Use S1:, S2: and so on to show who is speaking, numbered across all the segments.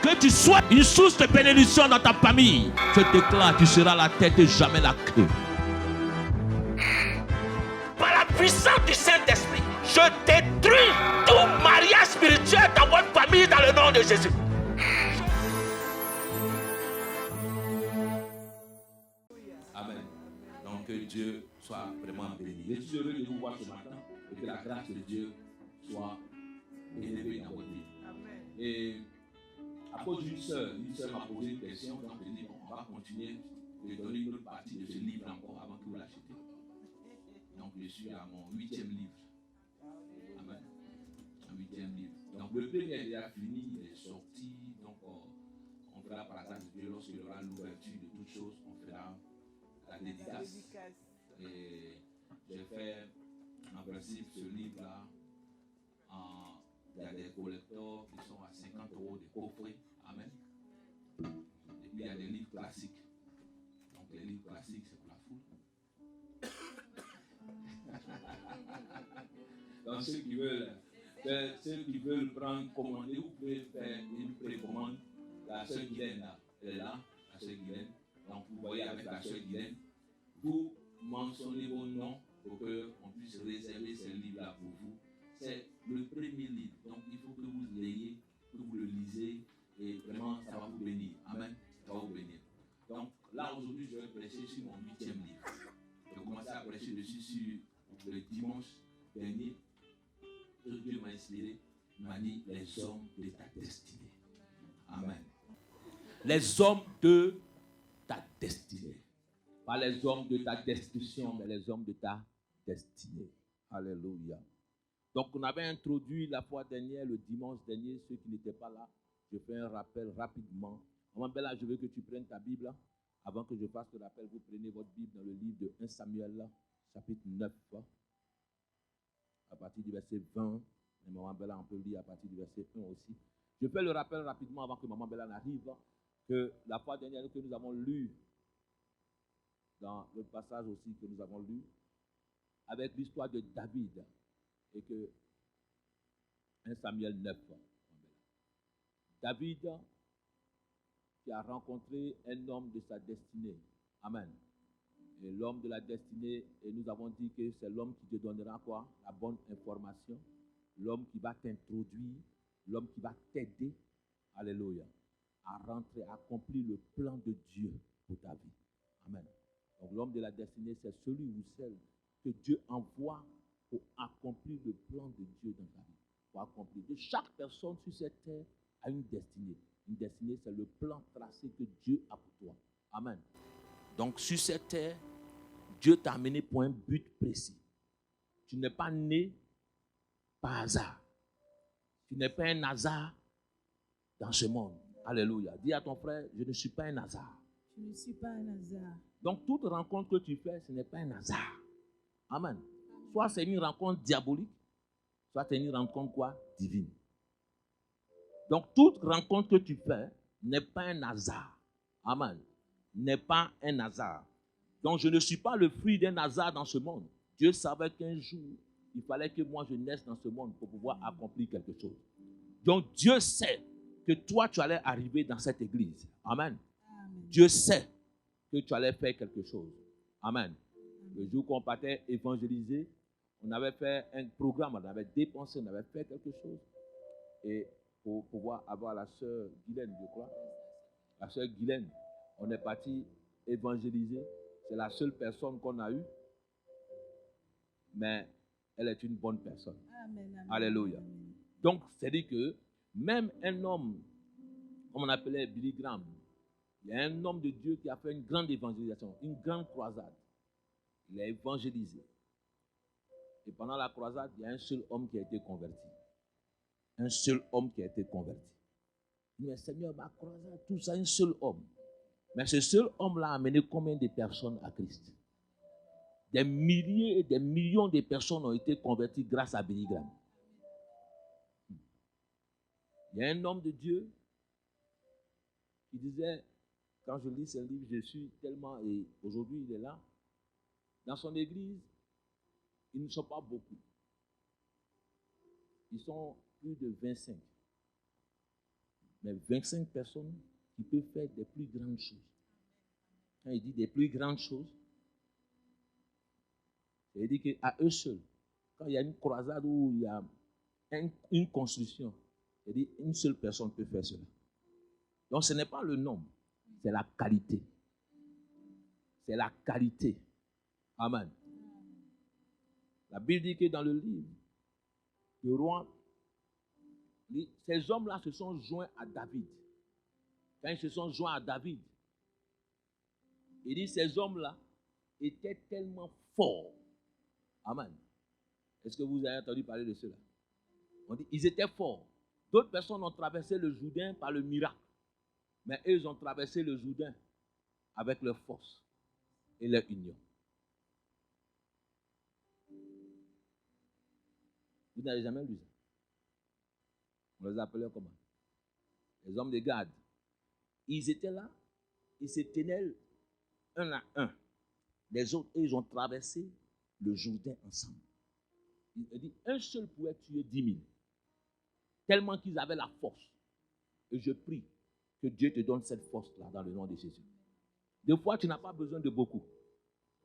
S1: Que tu sois une source de bénédiction dans ta famille. Je déclare, tu seras la tête et jamais la queue. Par la puissance du Saint-Esprit, je détruis tout mariage spirituel dans votre famille dans le nom de Jésus. Amen. Donc que Dieu soit vraiment béni. Je suis heureux de vous voir ce matin et que la grâce de Dieu soit élevée dans votre vie. Et à cause d'une sœur m'a posé une question, donc je dis, on va continuer de donner une autre partie de ce livre encore avant que vous l'achetiez. Donc je suis à mon 8e livre. Amen. Un 8e livre. Donc le premier est déjà fini, il est sorti, donc on fera par la grâce de Dieu, lorsqu'il y aura l'ouverture de toutes choses, on fera la dédicace. Et j'ai fait en principe ce livre-là. Il y a des collecteurs qui sont à 50 € des coffrets. Amen. Et puis il y a des livres classiques. Donc les livres classiques, c'est pour la foule. Donc ceux qui veulent prendre commander, vous pouvez faire une précommande. La sœur Guylaine là, elle est là, la sœur Guylaine. Donc vous voyez avec la sœur Guylaine, vous mentionnez vos noms pour qu'on puisse réserver ces livres-là pour vous. C'est le premier livre, donc il faut que vous l'ayez, que vous le lisez, et vraiment ça va vous bénir. Amen, ça va vous bénir. Donc là aujourd'hui je vais prêcher sur mon 8e livre. Je vais commencer à prêcher dessus sur le dimanche dernier. Dieu m'a inspiré, il m'a dit les hommes de ta destinée. Amen. Les hommes de ta destinée. Pas les hommes de ta destruction, mais les hommes de ta destinée. Alléluia. Donc, on avait introduit la fois dernière, le dimanche dernier, ceux qui n'étaient pas là. Je fais un rappel rapidement. Maman Bella, je veux que tu prennes ta Bible. Avant que je fasse le rappel, vous prenez votre Bible dans le livre de 1 Samuel, chapitre 9, à partir du verset 20. Et Maman Bella, on peut lire à partir du verset 1 aussi. Je fais le rappel rapidement avant que Maman Bella n'arrive, que la fois dernière que nous avons lu, dans le passage aussi que nous avons lu, avec l'histoire de David, et que 1 Samuel 9. David qui a rencontré un homme de sa destinée. Amen. Et l'homme de la destinée, et nous avons dit que c'est l'homme qui te donnera quoi? La bonne information. L'homme qui va t'introduire, l'homme qui va t'aider, alléluia, à rentrer, à accomplir le plan de Dieu pour ta vie. Amen. Donc l'homme de la destinée, c'est celui ou celle que Dieu envoie pour accomplir le plan de Dieu dans ta vie. Pour accomplir. De chaque personne sur cette terre a une destinée. Une destinée, c'est le plan tracé que Dieu a pour toi. Amen. Donc sur cette terre, Dieu t'a amené pour un but précis. Tu n'es pas né par hasard. Tu n'es pas un hasard dans ce monde. Alléluia. Dis à ton frère, je ne suis pas un hasard.
S2: Je ne suis pas un hasard.
S1: Donc toute rencontre que tu fais, ce n'est pas un hasard. Amen. Soit c'est une rencontre diabolique, soit c'est une rencontre quoi? Divine. Donc toute rencontre que tu fais n'est pas un hasard. Amen. N'est pas un hasard. Donc je ne suis pas le fruit d'un hasard dans ce monde. Dieu savait qu'un jour, il fallait que moi je naisse dans ce monde pour pouvoir accomplir quelque chose. Donc Dieu sait que toi tu allais arriver dans cette église. Amen. Amen. Dieu sait que tu allais faire quelque chose. Amen. Le jour qu'on partait évangéliser, on avait fait un programme, on avait dépensé, on avait fait quelque chose. Et pour pouvoir avoir la sœur Guylaine, je crois, la sœur Guylaine, on est parti évangéliser. C'est la seule personne qu'on a eue. Mais elle est une bonne personne. Amen, amen. Alléluia. Amen. Donc, c'est-à-dire que même un homme, comme on appelait Billy Graham, il y a un homme de Dieu qui a fait une grande évangélisation, une grande croisade. Il a évangélisé. Et pendant la croisade, il y a un seul homme qui a été converti. Un seul homme qui a été converti. Mais Seigneur, ma croisade, tout ça, un seul homme. Mais ce seul homme-là a amené combien de personnes à Christ? Des milliers et des millions de personnes ont été converties grâce à Billy Graham. Il y a un homme de Dieu qui disait, quand je lis ce livre, je suis tellement, et aujourd'hui il est là, dans son église, ils ne sont pas beaucoup. Ils sont plus de 25. mais 25 personnes qui peuvent faire des plus grandes choses. Quand il dit des plus grandes choses, il dit qu'à eux seuls, quand il y a une croisade ou il y a une construction, il dit une seule personne peut faire cela. Donc ce n'est pas le nombre, c'est la qualité. C'est la qualité. Amen. La Bible dit que dans le livre, le roi, ces hommes-là se sont joints à David. Quand ils se sont joints à David, il dit ces hommes-là étaient tellement forts. Amen. Est-ce que vous avez entendu parler de cela? On dit ils étaient forts. D'autres personnes ont traversé le Jourdain par le miracle. Mais eux, ils ont traversé le Jourdain avec leur force et leur union. Vous n'avez jamais lu ça? On les appelait comment? Les hommes de Gad. Ils étaient là, ils se tenaient un à un. Les autres, ils ont traversé le Jourdain ensemble. Il dit, un seul pouvait tuer 10 000. Tellement qu'ils avaient la force. Et je prie que Dieu te donne cette force-là dans le nom de Jésus. Des fois, tu n'as pas besoin de beaucoup,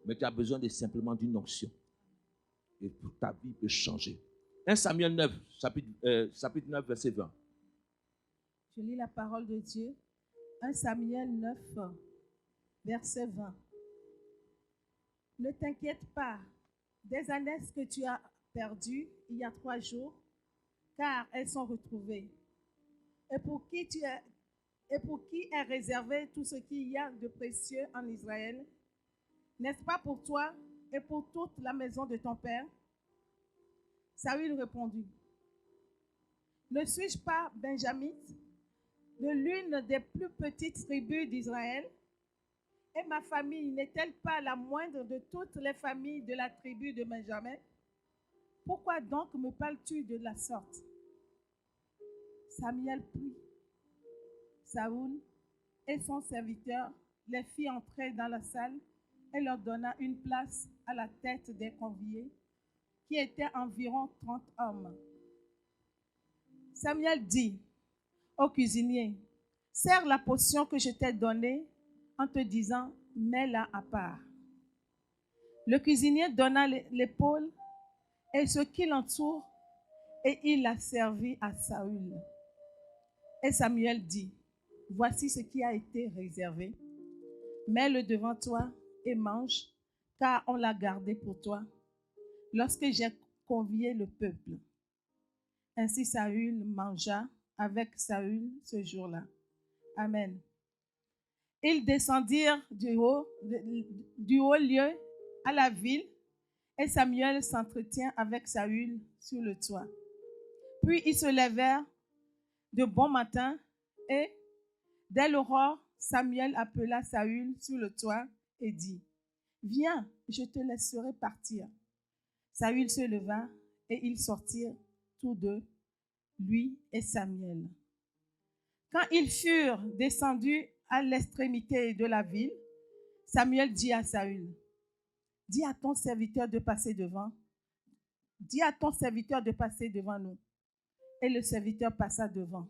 S1: mais tu as besoin de simplement d'une onction. Et ta vie peut changer. 1 Samuel 9, chapitre 9, verset 20.
S2: Je lis la parole de Dieu. 1 Samuel 9, verset 20. Ne t'inquiète pas des années que tu as perdues il y a 3 jours, car elles sont retrouvées. Et pour qui est réservé tout ce qu'il y a de précieux en Israël? N'est-ce pas pour toi et pour toute la maison de ton père? Saül répondit, ne suis-je pas benjamite, de l'une des plus petites tribus d'Israël? Et ma famille n'est-elle pas la moindre de toutes les familles de la tribu de Benjamin? Pourquoi donc me parles-tu de la sorte? Samuel prit Saül et son serviteur, les fit entrer dans la salle et leur donna une place à la tête des conviés, qui étaient environ 30 hommes. Samuel dit au cuisinier, sers la potion que je t'ai donnée en te disant, mets-la à part. Le cuisinier donna l'épaule et ce qui l'entoure, et il la servit à Saül. Et Samuel dit, voici ce qui a été réservé. Mets-le devant toi et mange, car on l'a gardé pour toi, lorsque j'ai convié le peuple. Ainsi Saül mangea avec Saül ce jour-là. Amen. Ils descendirent du haut lieu à la ville, et Samuel s'entretient avec Saül sur le toit. Puis ils se levèrent de bon matin, et dès l'aurore, Samuel appela Saül sur le toit et dit, viens, je te laisserai partir. Saül se leva et ils sortirent tous deux, lui et Samuel. Quand ils furent descendus à l'extrémité de la ville, Samuel dit à Saül, dis à ton serviteur de passer devant. Dis à ton serviteur de passer devant nous. Et le serviteur passa devant.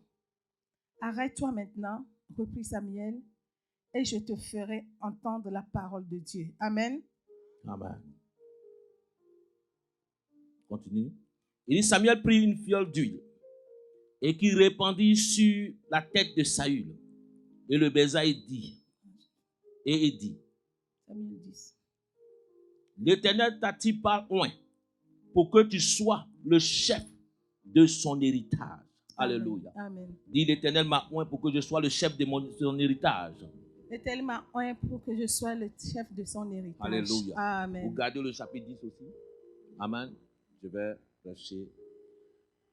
S2: Arrête-toi maintenant, reprit Samuel, et je te ferai entendre la parole de Dieu. Amen.
S1: Amen. Continue. Il dit, Samuel prit une fiole d'huile et qui répandit sur la tête de Saül. Et le baisa et dit,
S2: Samuel 10.
S1: l'Éternel t'a-t-il pas oint pour que tu sois le chef de son héritage.
S2: Amen.
S1: Alléluia.
S2: Amen.
S1: Dis, l'Éternel m'a oint pour que je sois le chef de son héritage.
S2: L'Éternel m'a oint pour que je sois le chef de son héritage.
S1: Alléluia.
S2: Amen.
S1: Vous gardez le chapitre 10 aussi. Amen. Je vais prêcher.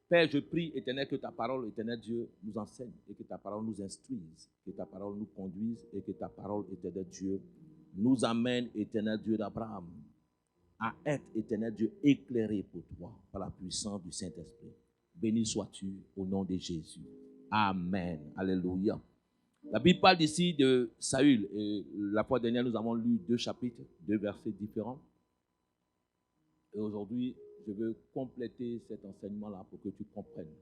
S1: Père, je prie, Éternel, que ta parole, Éternel Dieu, nous enseigne et que ta parole nous instruise, que ta parole nous conduise et que ta parole, Éternel Dieu, nous amène, Éternel Dieu d'Abraham, à être, Éternel Dieu, éclairé pour toi par la puissance du Saint-Esprit. Béni sois-tu au nom de Jésus. Amen. Alléluia. La Bible parle ici de Saül. Et la fois dernière, nous avons lu 2 chapitres, 2 versets différents. Et aujourd'hui, je veux compléter cet enseignement-là pour que tu comprennes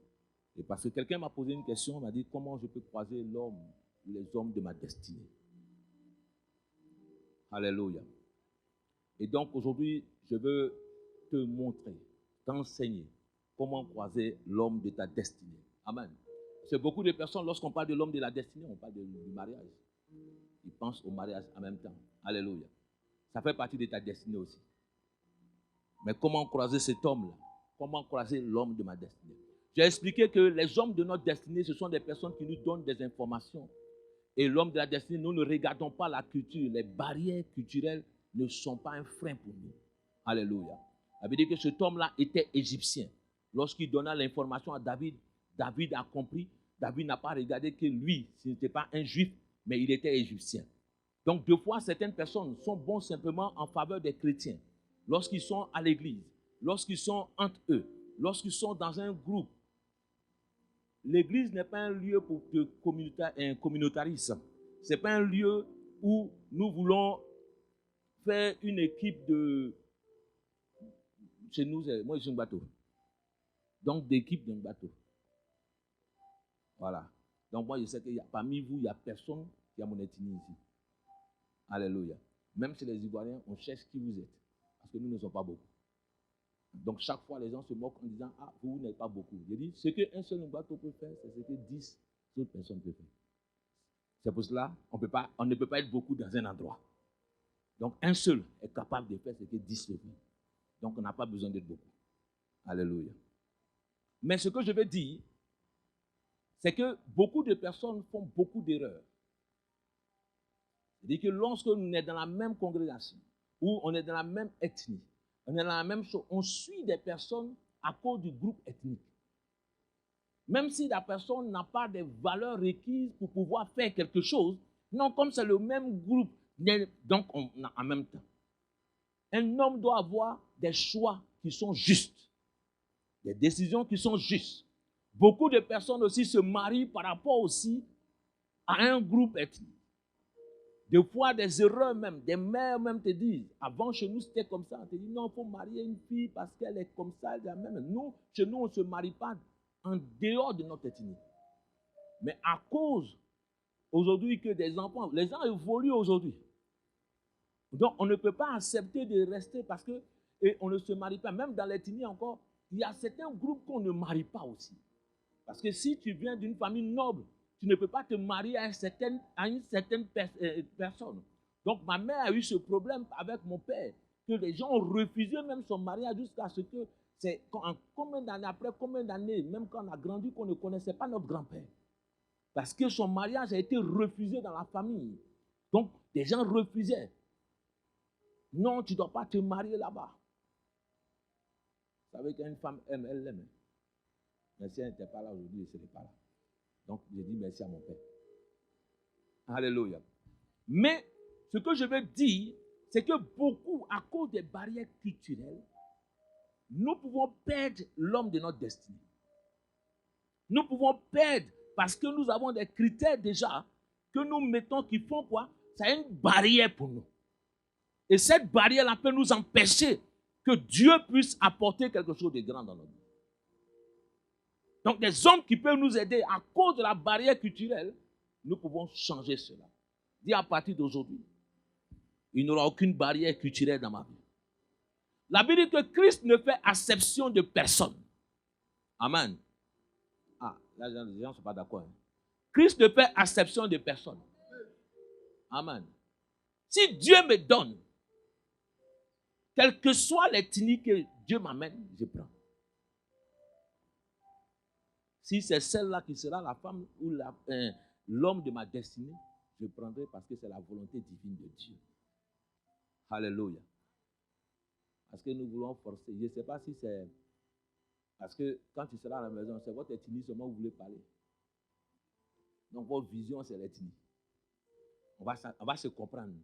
S1: Et parce que quelqu'un m'a posé une question, m'a dit comment je peux croiser l'homme, les hommes de ma destinée. Alléluia. Et donc aujourd'hui, je veux te montrer, t'enseigner comment croiser l'homme de ta destinée. Amen. C'est beaucoup de personnes, lorsqu'on parle de l'homme de la destinée, on parle du mariage. Ils pensent au mariage en même temps. Alléluia. Ça fait partie de ta destinée aussi. Mais comment croiser cet homme-là? Comment croiser l'homme de ma destinée? J'ai expliqué que les hommes de notre destinée, ce sont des personnes qui nous donnent des informations. Et l'homme de la destinée, nous ne regardons pas la culture. Les barrières culturelles ne sont pas un frein pour nous. Alléluia. Ça veut dire que cet homme-là était égyptien. Lorsqu'il donna l'information à David, David a compris. David n'a pas regardé que lui, ce n'était pas un juif, mais il était égyptien. Donc, deux fois, certaines personnes sont bonnes simplement en faveur des chrétiens. Lorsqu'ils sont à l'église, lorsqu'ils sont entre eux, lorsqu'ils sont dans un groupe. L'église n'est pas un lieu pour un communautarisme. Ce n'est pas un lieu où nous voulons faire une équipe de... Chez nous, moi, je suis un bateau. Donc, d'équipe d'un bateau. Voilà. Donc, moi, je sais que parmi vous, il n'y a personne qui a mon ethnie ici. Alléluia. Même chez les Ivoiriens, on cherche qui vous êtes. Parce que nous ne sommes pas beaucoup. Donc, chaque fois, les gens se moquent en disant, ah, vous n'êtes pas beaucoup. Je dis, ce qu'un seul bateau peut faire, c'est ce que 10 autres personnes peuvent faire. C'est pour cela on ne peut pas être beaucoup dans un endroit. Donc, un seul est capable de faire ce que 10 le font. Donc, on n'a pas besoin d'être beaucoup. Alléluia. Mais ce que je veux dire, c'est que beaucoup de personnes font beaucoup d'erreurs. C'est-à-dire que lorsque nous sommes dans la même congrégation, ou on est dans la même ethnie, on est dans la même chose, on suit des personnes à cause du groupe ethnique. Même si la personne n'a pas des valeurs requises pour pouvoir faire quelque chose, non, comme c'est le même groupe, donc on a en même temps. Un homme doit avoir des choix qui sont justes, des décisions qui sont justes. Beaucoup de personnes aussi se marient par rapport aussi à un groupe ethnique. Des fois, des erreurs même, des mères même te disent, avant chez nous c'était comme ça, on te dit non, il faut marier une fille parce qu'elle est comme ça, elle est même. Nous, chez nous, on ne se marie pas en dehors de notre ethnie. Mais à cause, aujourd'hui, que des enfants, les gens évoluent aujourd'hui. Donc, on ne peut pas accepter de rester parce que, et on ne se marie pas. Même dans l'ethnie encore, il y a certains groupes qu'on ne marie pas aussi. Parce que si tu viens d'une famille noble, tu ne peux pas te marier à une certaine personne. Donc, ma mère a eu ce problème avec mon père, que les gens ont refusé même son mariage jusqu'à ce que, c'est combien d'années après, combien d'années, même quand on a grandi, qu'on ne connaissait pas notre grand-père. Parce que son mariage a été refusé dans la famille. Donc, des gens refusaient. Non, tu ne dois pas te marier là-bas. Vous savez qu'une femme aime, elle l'aime. Mais si elle n'était pas là aujourd'hui, elle ne serait pas là. Donc, j'ai dit merci à mon père. Alléluia. Mais, ce que je veux dire, c'est que beaucoup, à cause des barrières culturelles, nous pouvons perdre l'homme de notre destinée. Nous pouvons perdre parce que nous avons des critères déjà que nous mettons qui font quoi? C'est une barrière pour nous. Et cette barrière-là peut nous empêcher que Dieu puisse apporter quelque chose de grand dans notre vie. Donc, des hommes qui peuvent nous aider à cause de la barrière culturelle, nous pouvons changer cela. Dis à partir d'aujourd'hui, il n'y aura aucune barrière culturelle dans ma vie. La Bible dit que Christ ne fait acception de personne. Amen. Ah, là, les gens ne sont pas d'accord. Hein. Christ ne fait acception de personne. Amen. Si Dieu me donne, quelle que soit l'ethnie que Dieu m'amène, je prends. Si c'est celle-là qui sera la femme ou l'homme de ma destinée, je prendrai parce que c'est la volonté divine de Dieu. Alléluia. Parce que nous voulons forcer. Je ne sais pas si c'est... Parce que quand tu seras à la maison, c'est votre ethnie seulement vous voulez parler. Donc votre vision, c'est l'ethnie. On va se comprendre.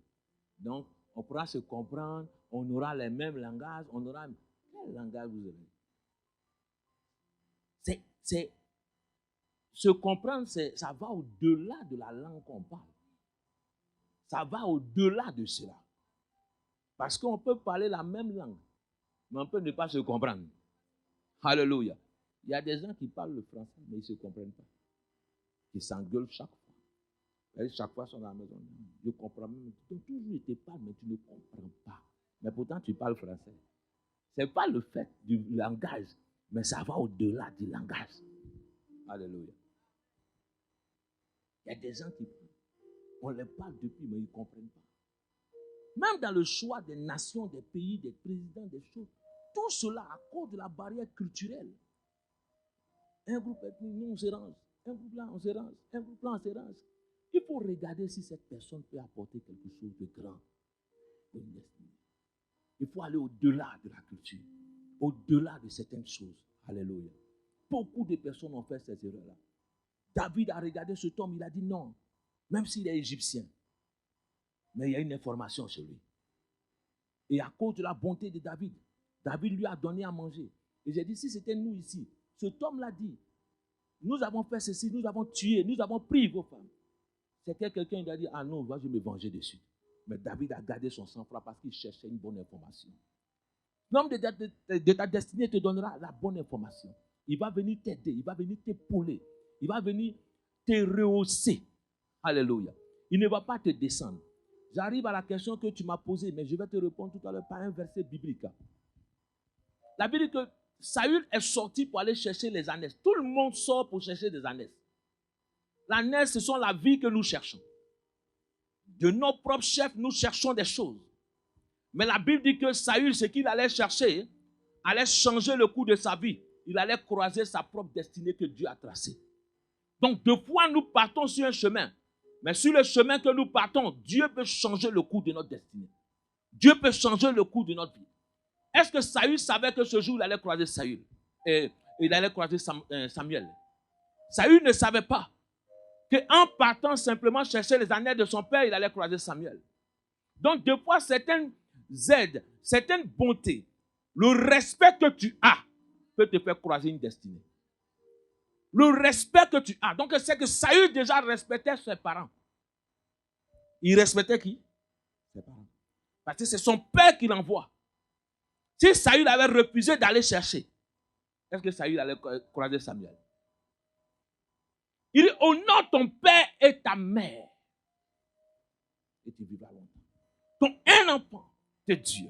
S1: Donc, on pourra se comprendre, on aura les mêmes langages, on aura... Quel langage vous avez? Se comprendre, ça va au-delà de la langue qu'on parle. Ça va au-delà de cela. Parce qu'on peut parler la même langue, mais on peut ne pas se comprendre. Alléluia. Il y a des gens qui parlent le français, mais ils ne se comprennent pas. Ils s'engueulent chaque fois. Chaque fois, ils sont dans la maison. Je comprends même. Donc, toujours, ils te parlent, mais tu ne comprends pas. Mais pourtant, tu parles français. Ce n'est pas le fait du langage, mais ça va au-delà du langage. Alléluia. Il y a des gens qui parlent. On les parle depuis, mais ils ne comprennent pas. Même dans le choix des nations, des pays, des présidents, des choses, tout cela à cause de la barrière culturelle. Un groupe ethnique, nous on se range. Un groupe là, on se range. Un groupe là, on se range. Il faut regarder si cette personne peut apporter quelque chose de grand pour une destinée. Il faut aller au-delà de la culture, au-delà de certaines choses. Alléluia. Beaucoup de personnes ont fait ces erreurs-là. David a regardé cet homme, il a dit non, même s'il est égyptien, mais il y a une information sur lui. Et à cause de la bonté de David, David lui a donné à manger. Et j'ai dit, si c'était nous ici, cet homme-là dit, nous avons fait ceci, nous avons tué, nous avons pris vos femmes. C'est que quelqu'un lui a dit, ah non, je vais me venger dessus. Mais David a gardé son sang-froid parce qu'il cherchait une bonne information. L'homme de ta destinée te donnera la bonne information. Il va venir t'aider, il va venir t'épauler, il va venir te rehausser. Alléluia. Il ne va pas te descendre. J'arrive à la question que tu m'as posée, mais je vais te répondre tout à l'heure par un verset biblique. La Bible dit que Saül est sorti pour aller chercher les ânesses. Tout le monde sort pour chercher des ânesses. L'ânesse, ce sont la vie que nous cherchons. De nos propres chefs, nous cherchons des choses. Mais la Bible dit que Saül, ce qu'il allait chercher, allait changer le cours de sa vie. Il allait croiser sa propre destinée que Dieu a tracée. Donc, deux fois, nous partons sur un chemin. Mais sur le chemin que nous partons, Dieu peut changer le cours de notre destinée. Dieu peut changer le cours de notre vie. Est-ce que Saül savait que ce jour, il allait croiser Saül? Et il allait croiser Samuel. Saül ne savait pas qu'en partant simplement chercher les ânesses de son père, il allait croiser Samuel. Donc, des fois, certaines aides, certaines bontés, le respect que tu as peut te faire croiser une destinée. Le respect que tu as. Donc, c'est que Saül déjà respectait ses parents. Il respectait qui? Ses parents. Parce que c'est son père qui l'envoie. Si Saül avait refusé d'aller chercher, est-ce que Saül allait croiser Samuel? Il dit, honore ton père et ta mère. Et tu vivras longtemps. Donc, un enfant de Dieu,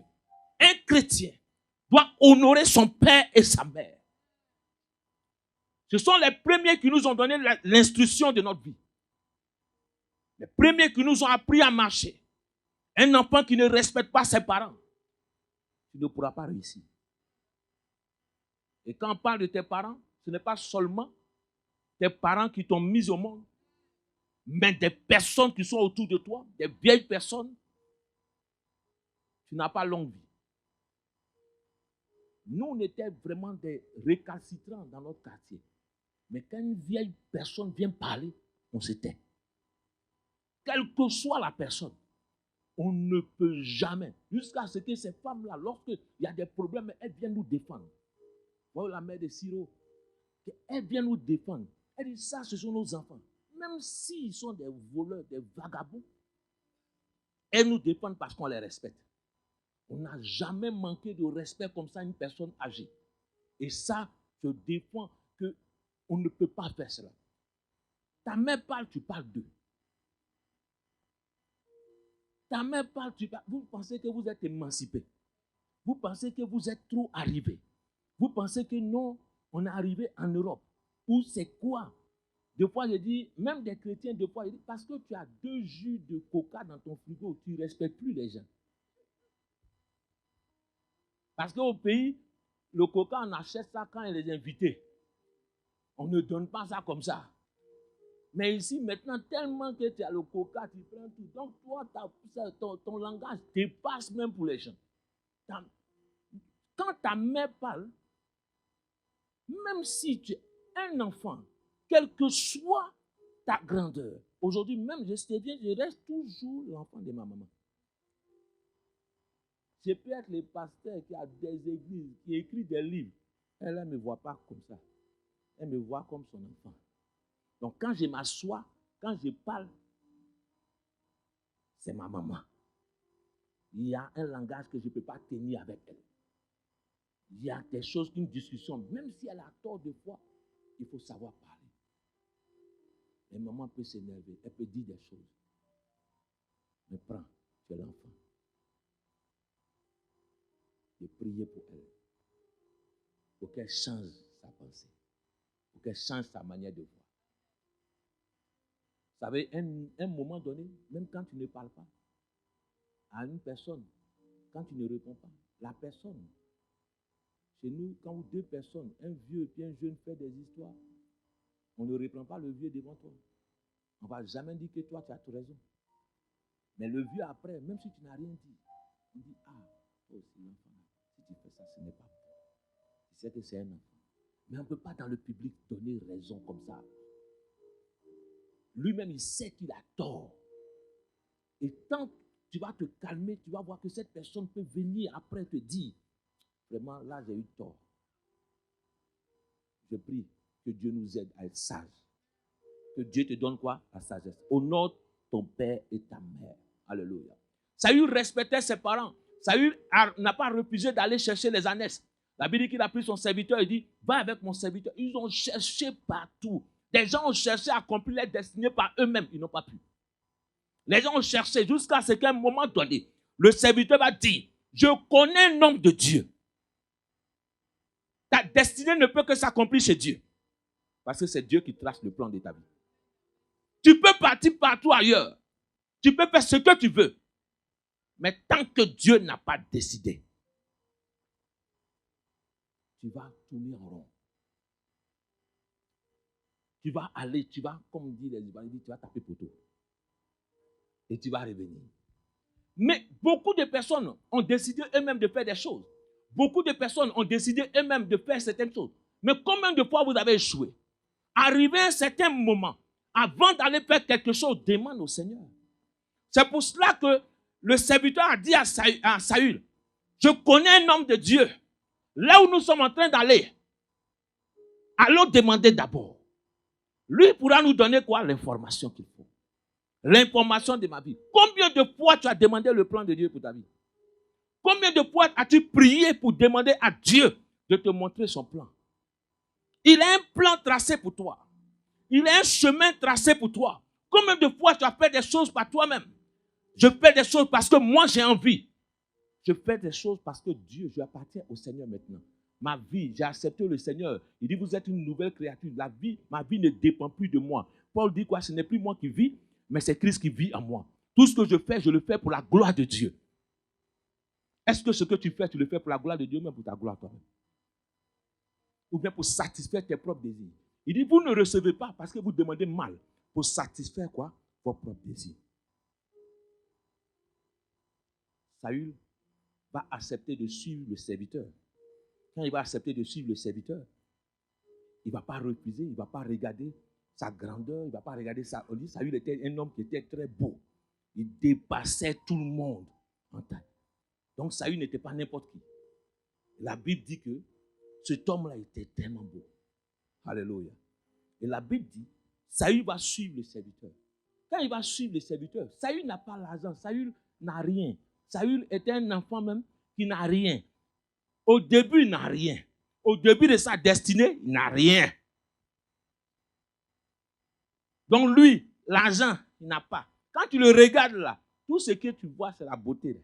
S1: un chrétien, doit honorer son père et sa mère. Ce sont les premiers qui nous ont donné l'instruction de notre vie. Les premiers qui nous ont appris à marcher. Un enfant qui ne respecte pas ses parents, tu ne pourras pas réussir. Et quand on parle de tes parents, ce n'est pas seulement tes parents qui t'ont mis au monde, mais des personnes qui sont autour de toi, des vieilles personnes. Tu n'as pas longue vie. Nous, on était vraiment des récalcitrants dans notre quartier. Mais quand une vieille personne vient parler, on se tait. Quelle que soit la personne, on ne peut jamais, jusqu'à ce que ces femmes-là, lorsqu'il y a des problèmes, elles viennent nous défendre. Voilà la mère de Siro, elle vient nous défendre. Elle dit, ça, ce sont nos enfants. Même s'ils sont des voleurs, des vagabonds, elles nous défendent parce qu'on les respecte. On n'a jamais manqué de respect comme ça à une personne âgée. Et ça, je défends qu'on ne peut pas faire cela. Ta mère parle, tu parles d'eux. Ta mère parle, tu parles. Vous pensez que vous êtes émancipé. Vous pensez que vous êtes trop arrivé. Vous pensez que non, on est arrivé en Europe. Ou c'est quoi? Des fois, je dis, même des chrétiens, des fois, ils disent, parce que tu as 2 jus de coca dans ton frigo, tu ne respectes plus les gens. Parce qu'au pays, le coca, on achète ça quand il est invité. On ne donne pas ça comme ça. Mais ici, maintenant, tellement que tu as le coca, tu prends tout. Donc, toi, ton langage dépasse même pour les gens. Quand ta mère parle, même si tu es un enfant, quelle que soit ta grandeur, aujourd'hui même, je reste toujours l'enfant de ma maman. Je peux être le pasteur qui a des églises, qui écrit des livres. Elle ne me voit pas comme ça. Elle me voit comme son enfant. Donc quand je m'assois, quand je parle, c'est ma maman. Il y a un langage que je ne peux pas tenir avec elle. Il y a des choses qu'une discussion, même si elle a tort de fois, il faut savoir parler. Et maman peut s'énerver, elle peut dire des choses. Mais prends, tu es l'enfant. Et priez pour elle. Pour qu'elle change sa pensée. Pour qu'elle change sa manière de voir. Vous savez, un moment donné, même quand tu ne parles pas à une personne, quand tu ne réponds pas, la personne, chez nous, quand deux personnes, un vieux et un jeune, fait des histoires, on ne reprend pas le vieux devant toi. On ne va jamais dire que toi, tu as tout raison. Mais le vieux après, même si tu n'as rien dit, on dit, ah, oh, c'est l'enfant. Si tu fais ça, ce n'est pas bon. Tu sais que c'est un enfant. Mais on ne peut pas dans le public donner raison comme ça. Lui-même, il sait qu'il a tort. Et tant que tu vas te calmer, tu vas voir que cette personne peut venir après te dire, vraiment, là, j'ai eu tort. Je prie que Dieu nous aide à être sages. Que Dieu te donne quoi? La sagesse. Honore ton père et ta mère. Alléluia. Saül respectait ses parents. Saül n'a pas refusé d'aller chercher les ânesses. La Bible dit qu'il a pris son serviteur et dit, va avec mon serviteur. Ils ont cherché partout. Des gens ont cherché à accomplir leur destinée par eux-mêmes. Ils n'ont pas pu. Les gens ont cherché jusqu'à ce qu'à un moment donné, le serviteur va dire, je connais un homme de Dieu. Ta destinée ne peut que s'accomplir chez Dieu. Parce que c'est Dieu qui trace le plan de ta vie. Tu peux partir partout ailleurs. Tu peux faire ce que tu veux. Mais tant que Dieu n'a pas décidé, tu vas tourner en rond. Tu vas aller, comme dit les évangélistes, tu vas taper poteau. Et tu vas revenir. Mais beaucoup de personnes ont décidé eux-mêmes de faire des choses. Beaucoup de personnes ont décidé eux-mêmes de faire certaines choses. Mais combien de fois vous avez échoué? Arrivé à un certain moment, avant d'aller faire quelque chose, demande au Seigneur. C'est pour cela que le serviteur a dit à Saül, je connais un homme de Dieu. Là où nous sommes en train d'aller, allons demander d'abord. Lui pourra nous donner quoi? L'information qu'il faut. L'information de ma vie. Combien de fois tu as demandé le plan de Dieu pour ta vie? Combien de fois as-tu prié pour demander à Dieu de te montrer son plan? Il a un plan tracé pour toi. Il a un chemin tracé pour toi. Combien de fois tu as fait des choses par toi-même? Je fais des choses parce que moi j'ai envie. Je fais des choses parce que Dieu, je appartiens au Seigneur maintenant. Ma vie, j'ai accepté le Seigneur. Il dit, vous êtes une nouvelle créature. Ma vie ne dépend plus de moi. Paul dit quoi? Ce n'est plus moi qui vis, mais c'est Christ qui vit en moi. Tout ce que je le fais pour la gloire de Dieu. Est-ce que ce que tu fais, tu le fais pour la gloire de Dieu, même pour ta gloire toi-même? Ou bien pour satisfaire tes propres désirs? Il dit, vous ne recevez pas parce que vous demandez mal pour satisfaire quoi? Vos propres désirs. Saül va accepter de suivre le serviteur. Quand il va accepter de suivre le serviteur, il ne va pas refuser, il ne va pas regarder sa grandeur, il ne va pas regarder ça. On dit Saül était un homme qui était très beau. Il dépassait tout le monde en taille. Donc Saül n'était pas n'importe qui. La Bible dit que cet homme-là était tellement beau. Alléluia. Et la Bible dit, Saül va suivre le serviteur. Quand il va suivre le serviteur, Saül n'a pas l'argent, Saül n'a rien. Saül était un enfant même qui n'a rien. Au début, il n'a rien. Au début de sa destinée, il n'a rien. Donc lui, l'argent, il n'a pas. Quand tu le regardes là, tout ce que tu vois, c'est la beauté.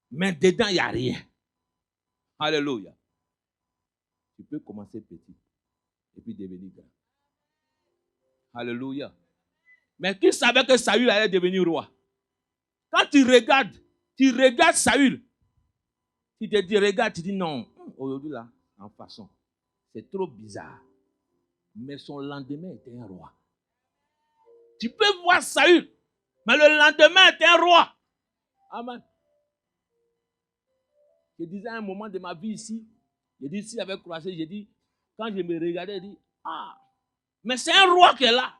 S1: Mais dedans, il n'y a rien. Alléluia. Tu peux commencer petit et puis devenir grand. Alléluia. Mais qui savait que Saül allait devenir roi? Quand tu regardes Saül, tu te dis, regarde, tu dis non, aujourd'hui là, en façon, c'est trop bizarre. Mais son lendemain était un roi. Tu peux voir Saül, mais le lendemain était un roi. Amen. Je disais à un moment de ma vie ici, j'ai dit ici avec croisé, j'ai dit, quand je me regardais, j'ai dit, ah, mais c'est un roi qui est là.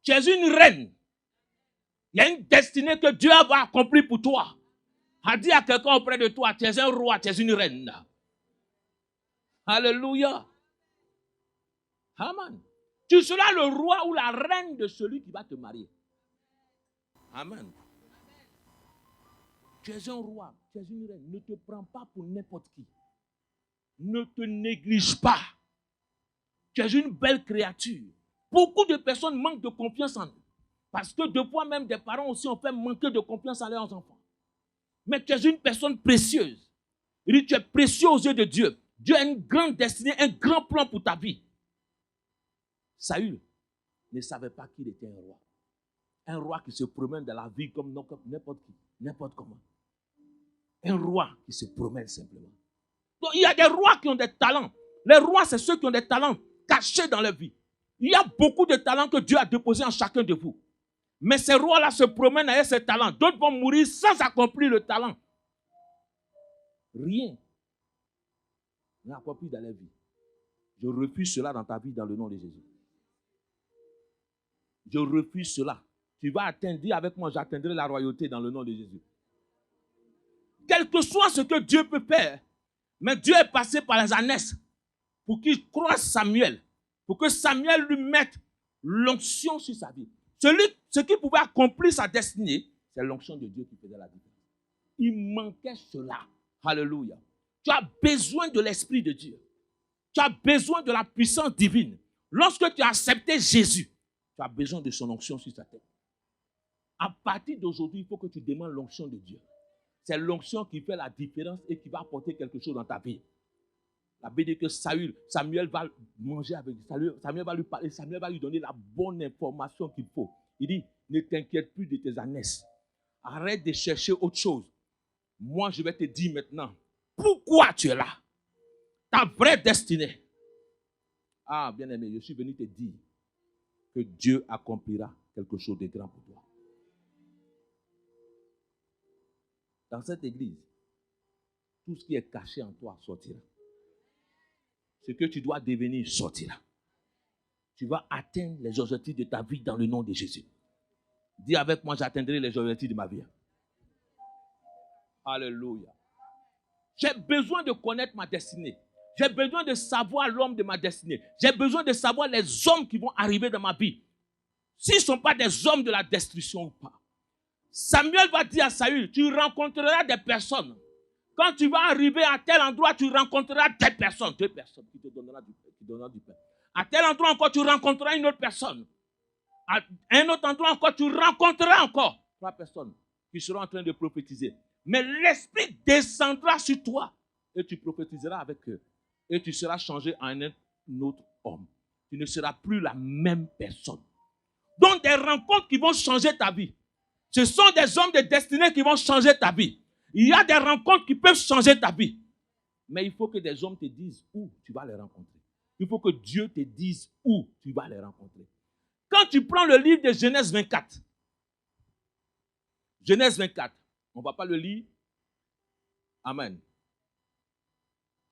S1: Tu es une reine. Il y a une destinée que Dieu va accomplir pour toi. A dit à quelqu'un auprès de toi, tu es un roi, tu es une reine. Alléluia. Amen. Tu seras le roi ou la reine de celui qui va te marier. Amen. Tu es un roi, tu es une reine. Ne te prends pas pour n'importe qui. Ne te néglige pas. Tu es une belle créature. Beaucoup de personnes manquent de confiance en eux. Parce que deux fois même des parents aussi ont fait manquer de confiance en leurs enfants. Mais tu es une personne précieuse. Il dit, tu es précieux aux yeux de Dieu. Dieu a une grande destinée, un grand plan pour ta vie. Saül ne savait pas qu'il était un roi. Un roi qui se promène dans la vie comme n'importe qui, n'importe comment. Un roi qui se promène simplement. Donc, il y a des rois qui ont des talents. Les rois, c'est ceux qui ont des talents cachés dans leur vie. Il y a beaucoup de talents que Dieu a déposés en chacun de vous. Mais ces rois-là se promènent avec ces talents. D'autres vont mourir sans accomplir le talent. Rien n'a accompli dans leur vie. Je refuse cela dans ta vie dans le nom de Jésus. Je refuse cela. Tu vas atteindre, dis avec moi, j'atteindrai la royauté dans le nom de Jésus. Quel que soit ce que Dieu peut faire, mais Dieu est passé par les ânesses pour qu'il croise Samuel, pour que Samuel lui mette l'onction sur sa vie. Ce qui pouvait accomplir sa destinée, c'est l'onction de Dieu qui faisait la différence. Il manquait cela. Alléluia. Tu as besoin de l'Esprit de Dieu. Tu as besoin de la puissance divine. Lorsque tu as accepté Jésus, tu as besoin de son onction sur ta tête. À partir d'aujourd'hui, il faut que tu demandes l'onction de Dieu. C'est l'onction qui fait la différence et qui va apporter quelque chose dans ta vie. La Bible dit que Samuel va manger avec Samuel va lui parler, Samuel va lui donner la bonne information qu'il faut. Il dit, ne t'inquiète plus de tes ânesses. Arrête de chercher autre chose. Moi, je vais te dire maintenant, pourquoi tu es là? Ta vraie destinée. Ah, bien-aimé, je suis venu te dire que Dieu accomplira quelque chose de grand pour toi. Dans cette église, tout ce qui est caché en toi sortira. Ce que tu dois devenir sortira. Tu vas atteindre les objectifs de ta vie dans le nom de Jésus. Dis avec moi, j'atteindrai les objectifs de ma vie. Alléluia. J'ai besoin de connaître ma destinée. J'ai besoin de savoir l'homme de ma destinée. J'ai besoin de savoir les hommes qui vont arriver dans ma vie. S'ils ne sont pas des hommes de la destruction ou pas. Samuel va dire à Saül, tu rencontreras des personnes. Quand tu vas arriver à tel endroit, tu rencontreras deux personnes qui te donneront du pain. À tel endroit encore, tu rencontreras une autre personne. À un autre endroit encore, tu rencontreras encore 3 personnes qui seront en train de prophétiser. Mais l'Esprit descendra sur toi et tu prophétiseras avec eux. Et tu seras changé en un autre homme. Tu ne seras plus la même personne. Donc des rencontres qui vont changer ta vie. Ce sont des hommes de destinée qui vont changer ta vie. Il y a des rencontres qui peuvent changer ta vie. Mais il faut que des hommes te disent où tu vas les rencontrer. Il faut que Dieu te dise où tu vas les rencontrer. Quand tu prends le livre de Genèse 24, Genèse 24, on ne va pas le lire. Amen.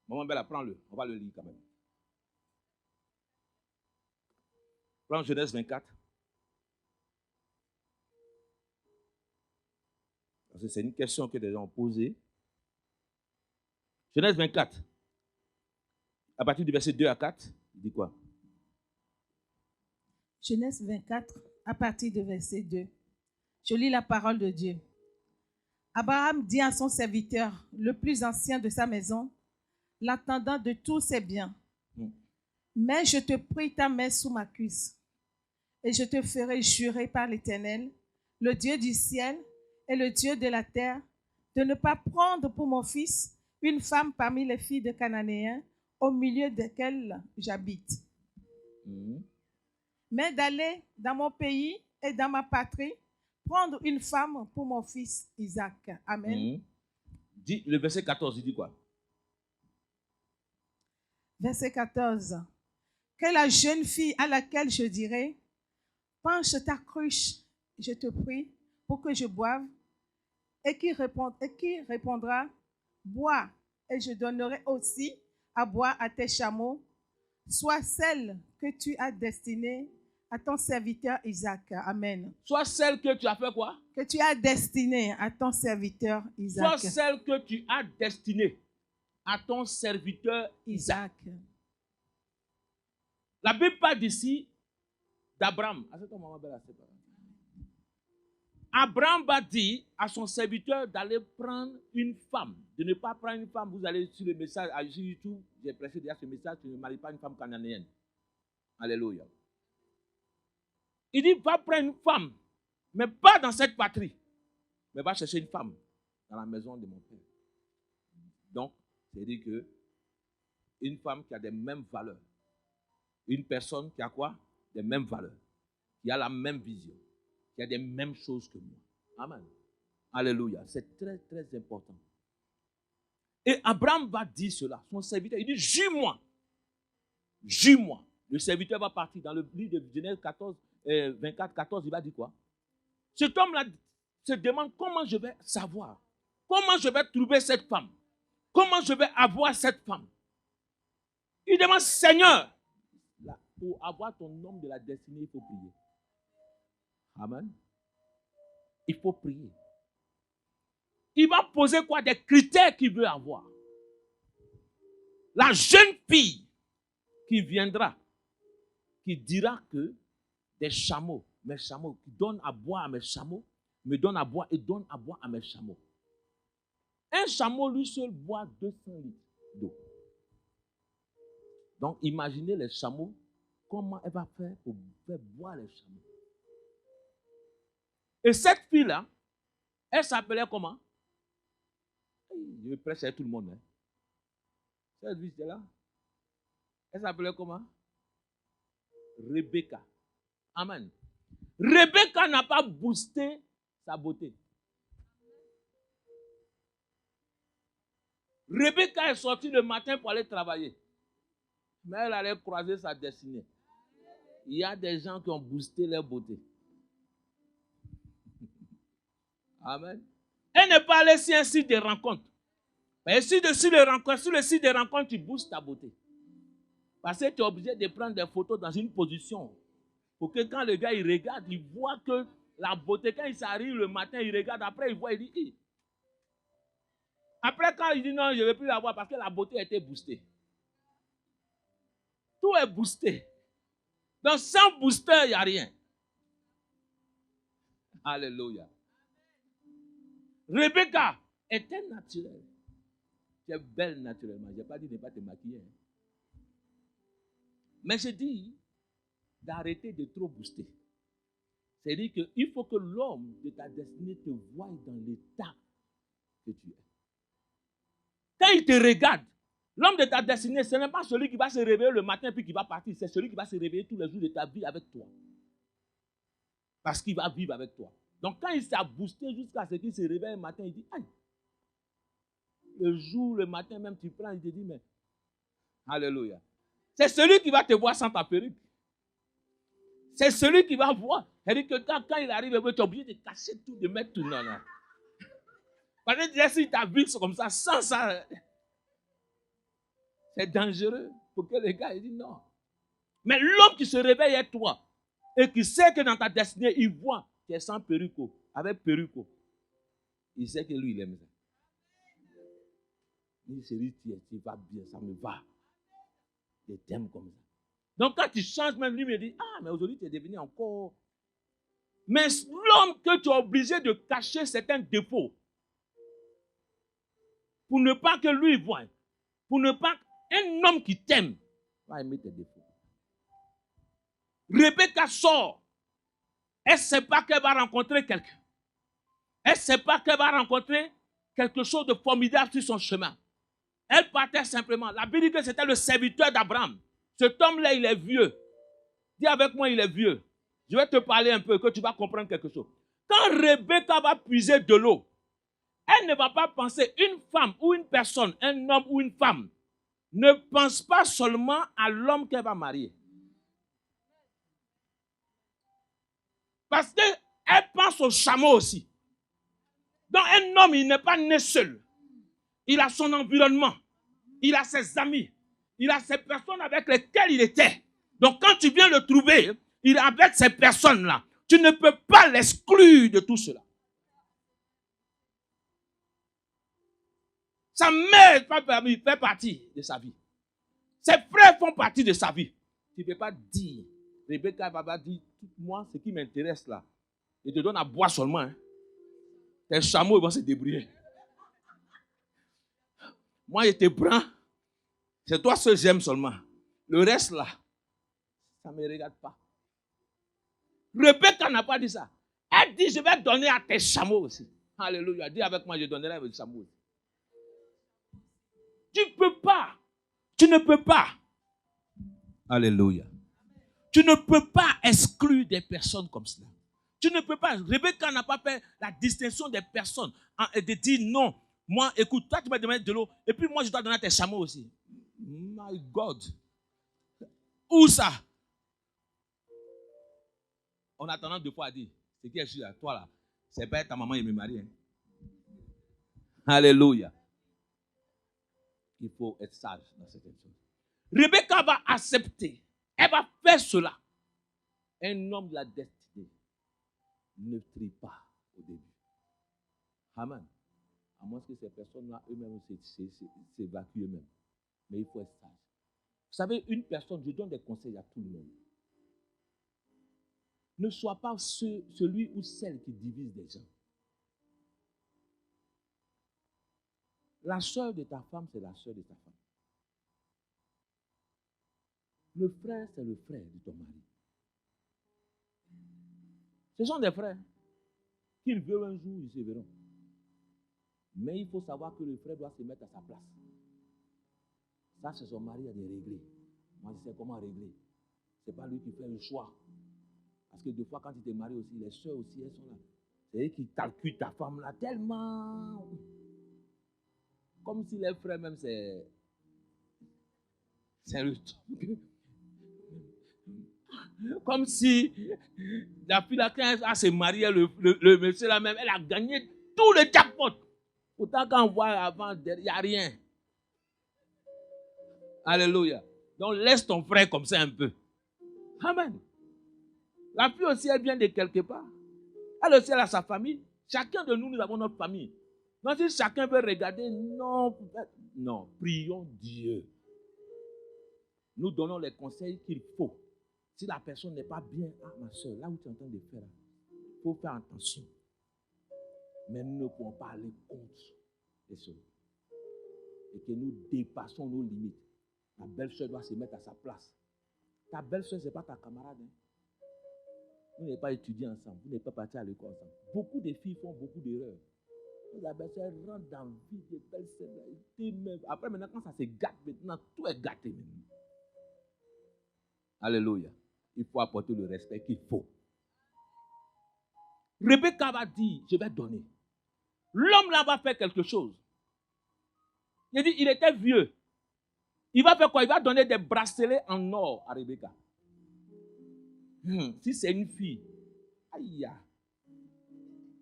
S1: Maman Bella, prends-le. On va le lire quand même. Prends Genèse 24. Parce que c'est une question que des gens ont posée. Genèse 24. À partir du verset 2 à 4, il dit quoi?
S2: Genèse 24, à partir du verset 2. Je lis la parole de Dieu. Abraham dit à son serviteur, le plus ancien de sa maison, l'intendant de tous ses biens, mais je te prie ta main sous ma cuisse, et je te ferai jurer par l'Éternel, le Dieu du ciel et le Dieu de la terre, de ne pas prendre pour mon fils une femme parmi les filles de Cananéens, au milieu desquelles j'habite. Mais d'aller dans mon pays et dans ma patrie, prendre une femme pour mon fils Isaac. Amen.
S1: Le verset 14, il dit quoi?
S2: Verset 14. Que la jeune fille à laquelle je dirai, penche ta cruche, je te prie, pour que je boive, et qui répondra, bois, et je donnerai aussi à boire à tes chameaux, soit celle que tu as destinée à ton serviteur Isaac. Amen.
S1: Soit celle que tu as fait quoi?
S2: Que tu as destinée à ton serviteur Isaac.
S1: Soit celle que tu as destinée à ton serviteur Isaac. La Bible parle d'ici d'Abraham. Abraham va dire à son serviteur d'aller prendre une femme, de ne pas prendre une femme. Vous allez sur le message, sur YouTube, j'ai prêché déjà ce message, tu ne maries pas une femme cananéenne. Alléluia. Il dit, va prendre une femme, mais pas dans cette patrie, mais va chercher une femme dans la maison de mon père. Donc, c'est-à-dire que une femme qui a des mêmes valeurs, une personne qui a quoi? Des mêmes valeurs, qui a la même vision, qui a des mêmes choses que moi. Amen. Alléluia. C'est très, très important. Et Abraham va dire cela. Son serviteur, il dit, jure-moi. Jure-moi. Le serviteur va partir dans le livre de Genèse 24, 14, il va dire quoi? Cet homme-là se demande comment je vais savoir, comment je vais trouver cette femme, comment je vais avoir cette femme. Il demande, Seigneur, là, pour avoir ton homme de la destinée, il faut prier. Amen. Il faut prier. Il va poser quoi? Des critères qu'il veut avoir. La jeune fille qui viendra, qui dira que des chameaux, mes chameaux, qui donnent à boire à mes chameaux, me donnent à boire et donnent à boire à mes chameaux. Un chameau, lui seul, boit 200 litres d'eau. Donc, imaginez les chameaux, comment elle va faire pour faire boire les chameaux. Et cette fille-là, elle s'appelait comment? Je vais prêcher à tout le monde. Hein. Cette fille-là, elle s'appelait comment? Rebecca. Amen. Rebecca n'a pas boosté sa beauté. Rebecca est sortie le matin pour aller travailler. Mais elle allait croiser sa destinée. Il y a des gens qui ont boosté leur beauté. Amen. Elle n'est pas allée sur un site de rencontre. Mais sur le site de rencontre, tu boostes ta beauté. Parce que tu es obligé de prendre des photos dans une position. Pour que quand le gars il regarde, il voit que la beauté, quand il s'arrive le matin, il regarde, après il voit, il dit, après quand il dit non, je ne vais plus la voir parce que la beauté a été boostée. Tout est boosté. Donc sans booster, il n'y a rien. Alléluia. Rebecca était naturelle. Tu es belle naturellement. Je n'ai pas dit de ne pas te maquiller. Mais je dis d'arrêter de trop booster. C'est-à-dire qu'il faut que l'homme de ta destinée te voie dans l'état que tu es. Quand il te regarde, l'homme de ta destinée, ce n'est pas celui qui va se réveiller le matin puis qui va partir. C'est celui qui va se réveiller tous les jours de ta vie avec toi. Parce qu'il va vivre avec toi. Donc quand il s'est boosté jusqu'à ce qu'il se réveille le matin, il dit, aïe. Le jour, le matin même, tu prends, il te dit, mais, alléluia. C'est celui qui va te voir sans ta perruque. C'est celui qui va voir. C'est-à-dire que quand il arrive, tu es obligé de cacher tout, de mettre tout. Non, non. Parce que si ta vie c'est comme ça, sans ça, c'est dangereux pour que les gars ils disent non. Mais l'homme qui se réveille est toi et qui sait que dans ta destinée, il voit tu es sans perruque, avec perruque. Il sait que lui, il aime ça. Il se dit, tu vas bien, ça me va. Je t'aime comme ça. Donc quand tu changes, même lui me dit, ah, mais aujourd'hui tu es devenu encore. Mais l'homme que tu es obligé de cacher certains défauts, pour ne pas que lui voie, pour ne pas un homme qui t'aime va aimer tes défauts. Rebecca sort. Elle ne sait pas qu'elle va rencontrer quelqu'un. Elle ne sait pas qu'elle va rencontrer quelque chose de formidable sur son chemin. Elle partait simplement. La Bible dit que c'était le serviteur d'Abraham. Cet homme-là, il est vieux. Dis avec moi, il est vieux. Je vais te parler un peu, que tu vas comprendre quelque chose. Quand Rebecca va puiser de l'eau, elle ne va pas penser, une femme ou une personne, un homme ou une femme, ne pense pas seulement à l'homme qu'elle va marier. Parce qu'elle pense au chameau aussi. Donc un homme, il n'est pas né seul. Il a son environnement. Il a ses amis. Il a ces personnes avec lesquelles il était. Donc quand tu viens le trouver, il est avec ces personnes-là. Tu ne peux pas l'exclure de tout cela. Sa mère fait partie de sa vie. Ses frères font partie de sa vie. Tu ne peux pas dire, Rebecca va dire, moi, ce qui m'intéresse là, je te donne à boire seulement. Hein. tes chameaux ils vont se débrouiller. Moi, je te prends. C'est toi seul j'aime seulement. Le reste là, ça ne me regarde pas. Rebecca n'a pas dit ça. Elle dit, je vais donner à tes chameaux aussi. Alléluia. Dis avec moi, je donnerai à tes chameaux aussi. Tu ne peux pas. Tu ne peux pas. Alléluia. Tu ne peux pas exclure des personnes comme cela. Tu ne peux pas. Rebecca n'a pas fait la distinction des personnes et de dire non. Moi, écoute, toi tu vas demander de l'eau et puis moi je dois donner à tes chameaux aussi. My God. Où ça? On a tendance deux fois à dire, c'est qui est sûr à toi là, c'est pas ta maman et mes maris. Hein. Alléluia. Il faut être sage dans certaines choses. Rebecca va accepter. Elle va faire cela. Un homme de la destinée ne trie pas au début. Amen. À moins que ces personnes-là eux-mêmes s'évacuent eux-mêmes. Mais il faut être sage. Vous savez, une personne, je donne des conseils à tout le monde. Ne sois pas celui ou celle qui divise des gens. La sœur de ta femme, c'est la sœur de ta femme. Le frère, c'est le frère de ton mari. Ce sont des frères. Qu'ils veulent un jour, ils se verront. Mais il faut savoir que le frère doit se mettre à sa place. Ça, c'est son mari à les régler. Moi, je sais comment régler. Ce n'est pas lui qui fait le choix. Parce que des fois, quand tu t'es marié aussi, les soeurs aussi, elles sont là. C'est eux qui calculent ta femme là tellement. Comme si les frères même, c'est le truc. Comme si la fille là, quand elle s'est mariée, le monsieur là même, elle a gagné tout le jackpot. Pourtant, quand on voit avant, il n'y a rien. Alléluia. Donc, laisse ton frère comme ça un peu. Amen. La fille aussi, elle vient de quelque part. Elle aussi, elle a sa famille. Chacun de nous, nous avons notre famille. Donc, si chacun veut regarder, non, prions Dieu. Nous donnons les conseils qu'il faut. Si la personne n'est pas bien, ma soeur, là où tu es en train de faire, il faut faire attention. Mais nous ne pouvons pas aller contre les choses. Et que nous dépassons nos limites. Ta belle-soeur doit se mettre à sa place. Ta belle-soeur, ce n'est pas ta camarade. Hein. Vous n'avez pas étudié ensemble. Vous n'êtes pas partis à l'école ensemble. Beaucoup de filles font beaucoup d'erreurs. La belle-soeur rentre dans la vie des belles-sœurs. Après, maintenant, quand ça se gâte, maintenant, tout est gâté. Maintenant. Alléluia. Il faut apporter le respect qu'il faut. Rebecca va dire, je vais donner. L'homme là va faire quelque chose. Il dit, il était vieux. Il va faire quoi? Il va donner des bracelets en or à Rebecca. Si c'est une fille, aïe.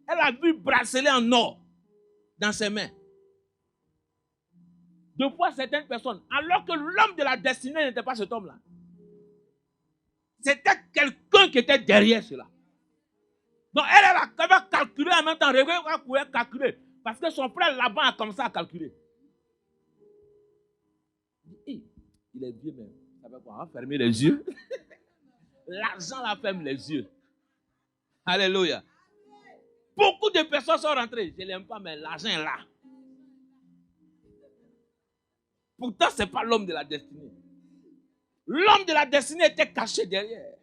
S1: Elle a vu bracelet en or dans ses mains. De fois certaines personnes, alors que l'homme de la destinée n'était pas cet homme-là. C'était quelqu'un qui était derrière cela. Donc elle va calculer en même temps. Rebecca pouvait calculer. Parce que son frère Laban a commencé à calculer. Il est vieux même. Ça veut quoi? On va fermer les yeux. L'argent la ferme les yeux. Alléluia. Beaucoup de personnes sont rentrées. Je ne l'aime pas, mais l'argent est là. Pourtant, ce n'est pas l'homme de la destinée. L'homme de la destinée était caché derrière.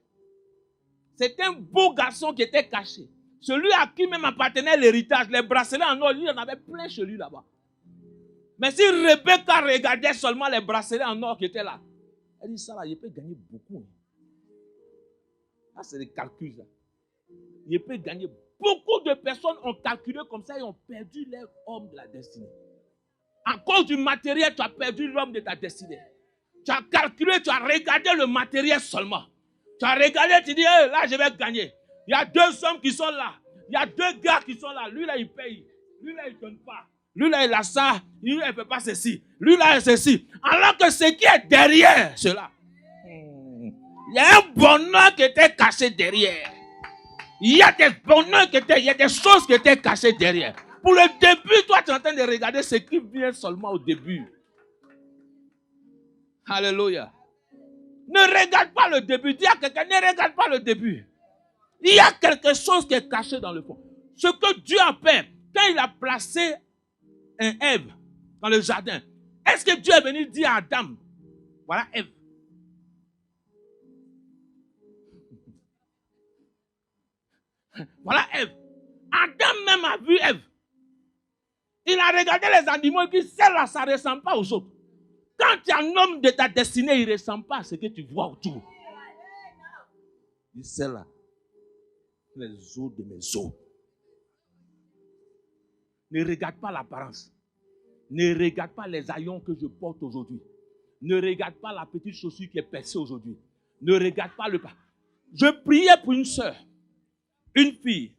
S1: C'était un beau garçon qui était caché. Celui à qui même appartenait l'héritage, les bracelets en or, lui, il en avait plein chez lui là-bas. Mais si Rebecca regardait seulement les bracelets en or qui étaient là, elle dit ça là, il peut gagner beaucoup. Là, c'est des calculs. Là. Il peut gagner. Beaucoup de personnes ont calculé comme ça et ont perdu leur homme de la destinée. À cause du matériel, tu as perdu l'homme de ta destinée. Tu as calculé, tu as regardé le matériel seulement. Tu as regardé, tu dis, hey, là, je vais gagner. Il y a 2 hommes qui sont là. Il y a 2 gars qui sont là. Lui, là, il paye. Lui, là, il ne donne pas. Lui, là, il a ça. Lui, là, il ne fait pas ceci. Lui, là, il a ceci. Alors que ce qui est derrière cela, il y a un bonheur qui était caché derrière. Il y a des bonheurs qui étaient, il y a des choses qui étaient cachées derrière. Pour le début, toi, tu es en train de regarder ce qui vient seulement au début. Alléluia. Ne regarde pas le début. Dis à quelqu'un, ne regarde pas le début. Il y a quelque chose qui est caché dans le fond. Ce que Dieu a fait, quand il a placé un Ève dans le jardin, est-ce que Dieu est venu dire à Adam, voilà Ève? Voilà Ève. Adam même a vu Ève. Il a regardé les animaux et dit, celle-là, ça ne ressemble pas aux autres. Quand tu es un homme de ta destinée, il ne ressemble pas à ce que tu vois autour. Il dit, celle-là, les os de mes os. Ne regarde pas l'apparence. Ne regarde pas les haillons que je porte aujourd'hui. Ne regarde pas la petite chaussure qui est percée aujourd'hui. Ne regarde pas le pas. Je priais pour une soeur, une fille.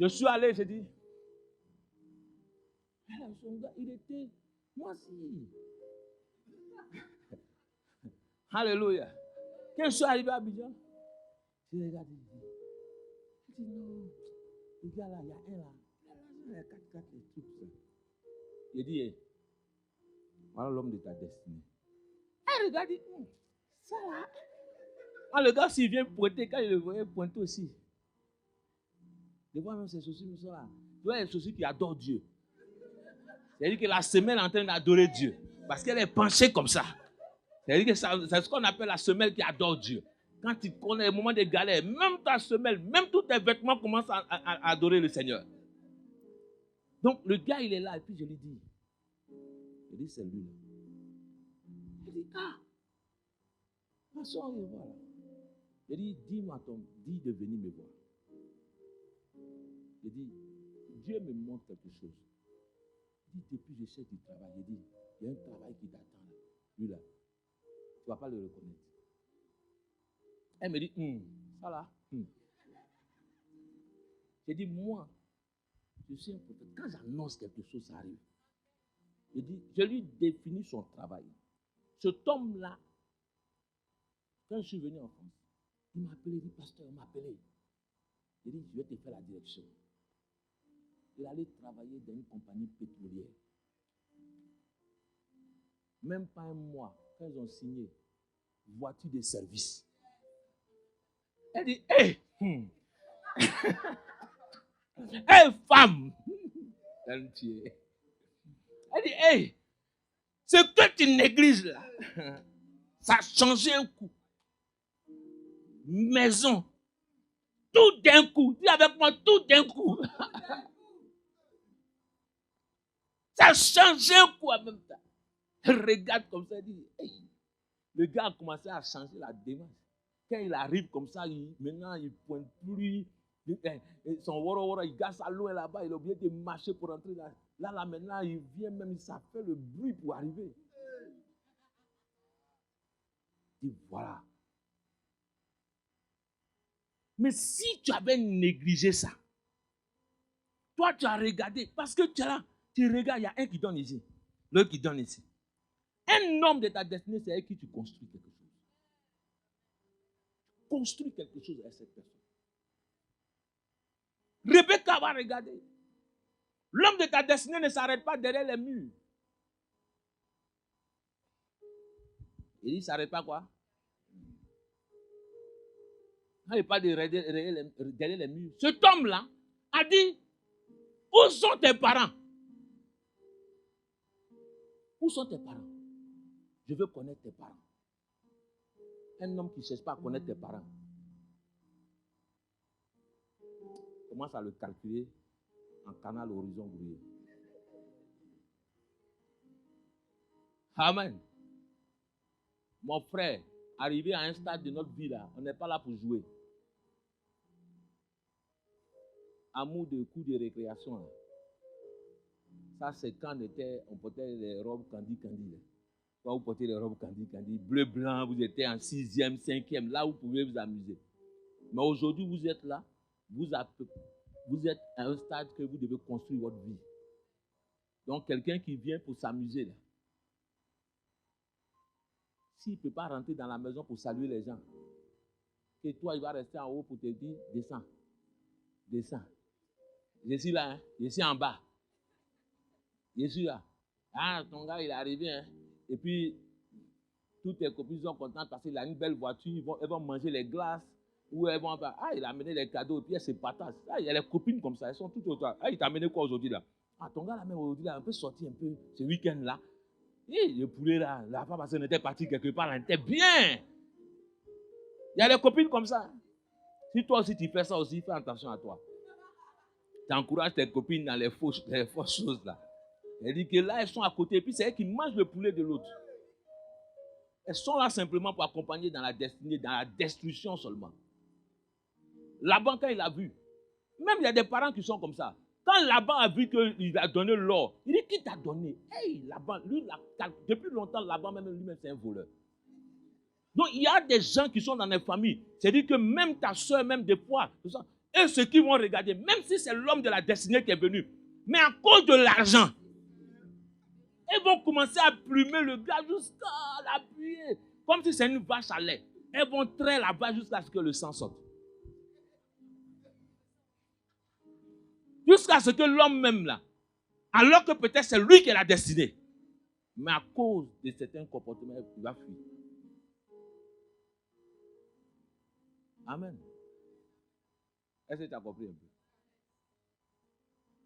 S1: Je suis allé, j'ai dit, son gars, il était, moi aussi. Alléluia. Quand je suis arrivé à Abidjan, je regarde, je dis non, les gars là, il y a un là, il y a 4-4 les trucs ça. Il dit, hey, voilà l'homme de ta destinée. Elle regarde, dit, ça là. Ah, le gars, s'il vient pointer, quand il le voyait pointer aussi. Je vois même ces chaussures, mais ça là. Tu vois les chaussures qui adorent Dieu. C'est-à-dire que la semelle est en train d'adorer Dieu. Parce qu'elle est penchée comme ça. C'est-à-dire que c'est ce qu'on appelle la semelle qui adore Dieu. Quand tu connais les moments de galère, même ta semelle, même tous tes vêtements commencent à adorer le Seigneur. Donc le gars, il est là, et puis je lui dis, c'est lui là. Il dit, passons, on va là. Je dis, dis-moi, dis de venir me voir. Je dis, Dieu me montre quelque chose. Il dit, depuis je cherche du travail, je dis, il y a un travail qui t'attend là. Lui là, tu ne vas pas le reconnaître. Elle me dit, ça là. J'ai dit, moi, je suis un prophète. Quand j'annonce quelque chose, ça arrive. Je lui définis son travail. Cet homme-là, quand je suis venu en France, il m'a appelé, il dit, pasteur, il m'a appelé. Il dit, je vais te faire la direction. Il allait travailler dans une compagnie pétrolière. Même pas un mois, quand ils ont signé, voiture de service. Elle dit, hé, hey, femme. Elle dit, hé, ce que tu négliges là, ça a changé un coup. Maison, tout d'un coup. Dis avec moi, tout d'un coup. Ça a changé un coup en même temps. Elle regarde comme ça, elle dit, hey. Le gars a commencé à changer la démarche. Quand il arrive comme ça, maintenant il ne pointe plus. Son woro, il gasse à loin là-bas, il a oublié de marcher pour entrer là. Là, maintenant, il vient même, ça fait le bruit pour arriver. Et voilà. Mais si tu avais négligé ça, toi, tu as regardé, parce que tu es là, tu regardes, il y a un qui donne ici, l'autre qui donne ici. Un homme de ta destinée, c'est avec qui tu construis quelque chose. Construis quelque chose avec cette personne. Rebecca va regarder. L'homme de ta destinée ne s'arrête pas derrière les murs. Il dit, il ne s'arrête pas quoi? Quand il parle de derrière les murs, cet homme-là a dit, où sont tes parents? Où sont tes parents? Je veux connaître tes parents. Un homme qui ne cherche pas à connaître tes parents commence à le calculer en canal horizon brouillé. Amen. Mon frère, arrivé à un stade de notre vie là, on n'est pas là pour jouer. Amour de coup de récréation. Là. Ça, c'est quand on portait les robes candy. Quand vous portez les robes candy, bleu, blanc, vous étiez en 6e, 5e, là vous pouvez vous amuser. Mais aujourd'hui, vous êtes là, vous êtes à un stade que vous devez construire votre vie. Donc, quelqu'un qui vient pour s'amuser, là, s'il ne peut pas rentrer dans la maison pour saluer les gens, et toi, il va rester en haut pour te dire, descends. Je suis là, hein? Je suis en bas. Je suis là. Ah, ton gars, il est arrivé, hein? Et puis, toutes tes copines sont contentes parce qu'il a une belle voiture, elles vont manger les glaces, Où elles vont faire, il a amené des cadeaux, et puis elle se partage. Il y a les copines comme ça, elles sont toutes autour. Il t'a amené quoi aujourd'hui là? Ton gars là, même aujourd'hui, là, un peu sorti un peu ce week-end là. Le poulet là, la femme, parce qu'elle était partie quelque part, elle était bien. Il y a des copines comme ça. Si toi aussi tu fais ça aussi, fais attention à toi. Tu encourages tes copines dans les fausses choses là. Elle dit que là, elles sont à côté, et puis c'est elles qui mangent le poulet de l'autre. Elles sont là simplement pour accompagner dans la destinée, dans la destruction seulement. Laban, quand il a vu, même il y a des parents qui sont comme ça. Quand Laban a vu qu'il a donné l'or, il dit, qui t'a donné? Laban, lui, depuis longtemps, Laban même lui-même, c'est un voleur. Donc, il y a des gens qui sont dans les familles. C'est-à-dire que même ta soeur, même des fois, et ceux qui vont regarder, même si c'est l'homme de la destinée qui est venu, mais à cause de l'argent, ils vont commencer à plumer le gars jusqu'à l'appuyer. Comme si c'est une vache à lait. Elles vont traire la vache jusqu'à ce que le sang sorte. Jusqu'à ce que l'homme même là, alors que peut-être c'est lui qui est la destinée, mais à cause de certains comportements, il va fuir. Amen. Est-ce que tu as compris un peu?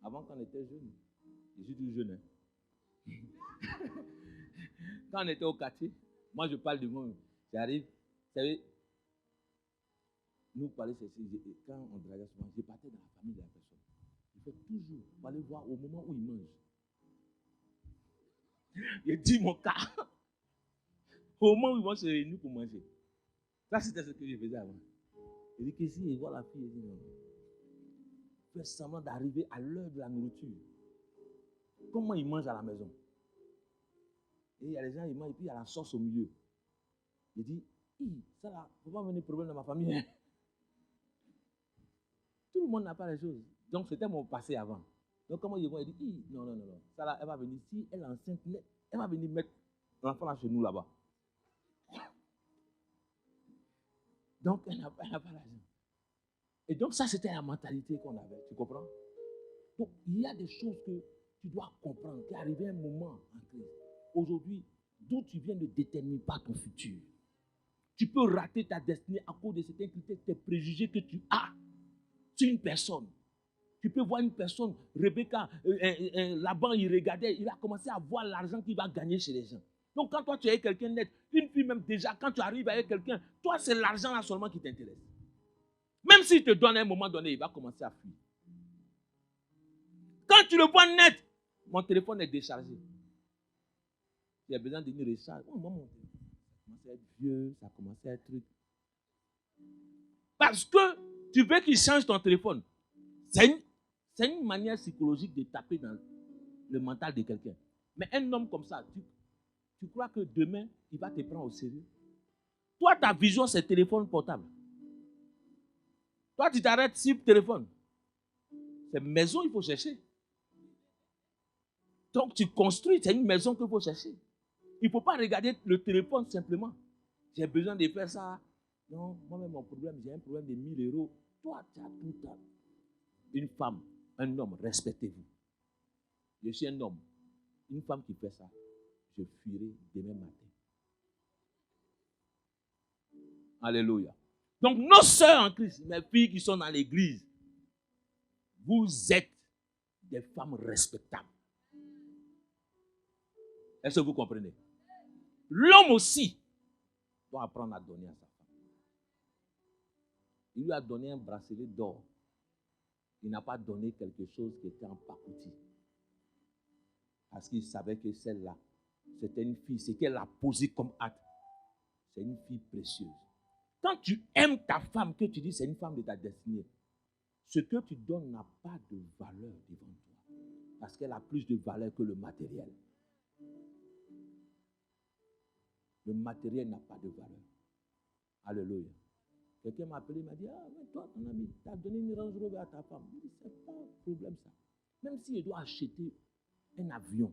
S1: Avant, quand on était jeune, je suis toujours jeune. Quand on était au quartier, moi je parle du monde, j'arrive, vous savez, nous parler, quand on draguait souvent, je partais dans la famille de la personne. Il faut toujours aller voir au moment où il mange. Je dis mon cas. Au moment où ils vont se réunir pour manger. Ça, c'était ce que je faisais avant. Je dis que si je vois la fille, je dis non. Fais semblant d'arriver à l'heure de la nourriture. Comment ils mangent à la maison? Et il y a les gens, ils mangent, et puis il y a la sauce au milieu. Je dis, ça là, il ne faut pas venir problème dans ma famille. Tout le monde n'a pas les choses. Donc, c'était mon passé avant. Donc, comment ils vont, ils disent, non. Ça là, elle va venir, si elle est enceinte, elle va venir mettre l'enfant là chez nous là-bas. Donc, elle n'a pas l'argent. Et donc, ça, c'était la mentalité qu'on avait. Tu comprends? Donc, il y a des choses que tu dois comprendre, qu'il est arrivé un moment en crise. Aujourd'hui, d'où tu viens ne détermine pas ton futur. Tu peux rater ta destinée à cause de certains critères, tes préjugés que tu as sur une personne. Tu peux voir une personne, Rebecca, là-bas, il regardait, il a commencé à voir l'argent qu'il va gagner chez les gens. Donc, quand toi, tu es avec quelqu'un net, une fille même déjà, quand tu arrives avec quelqu'un, toi, c'est l'argent là seulement qui t'intéresse. Même s'il te donne à un moment donné, il va commencer à fuir. Quand tu le vois net, mon téléphone est déchargé. Il y a besoin d'une recharge. Oh, moi, mon téléphone, ça commence à être vieux, ça commence à être truc. Parce que tu veux qu'il change ton téléphone. C'est une manière psychologique de taper dans le mental de quelqu'un. Mais un homme comme ça, tu crois que demain, il va te prendre au sérieux? Toi, ta vision, c'est téléphone portable. Toi, tu t'arrêtes sur le téléphone. C'est maison, il faut chercher. Donc, tu construis, c'est une maison qu'il faut chercher. Il ne faut pas regarder le téléphone simplement. J'ai besoin de faire ça. Non, moi-même, mon problème, j'ai un problème de 1000 euros. Toi, tu as tout ça. Une femme, un homme, respectez-vous. Je suis un homme. Une femme qui fait ça, je fuirai demain matin. Alléluia. Donc, nos sœurs en Christ, mes filles qui sont dans l'église, vous êtes des femmes respectables. Est-ce que vous comprenez? L'homme aussi doit apprendre à donner à sa femme. Il lui a donné un bracelet d'or. Il n'a pas donné quelque chose qui était en pacotille. Parce qu'il savait que celle-là, c'était une fille. Ce qu'elle a posé comme acte, c'est une fille précieuse. Quand tu aimes ta femme, que tu dis c'est une femme de ta destinée, ce que tu donnes n'a pas de valeur devant toi. Parce qu'elle a plus de valeur que le matériel. Le matériel n'a pas de valeur. Alléluia. Quelqu'un m'a appelé, il m'a dit, mais toi, ton ami, tu as donné une Range Rover à ta femme. Je dis, c'est pas un problème ça. Même si je dois acheter un avion,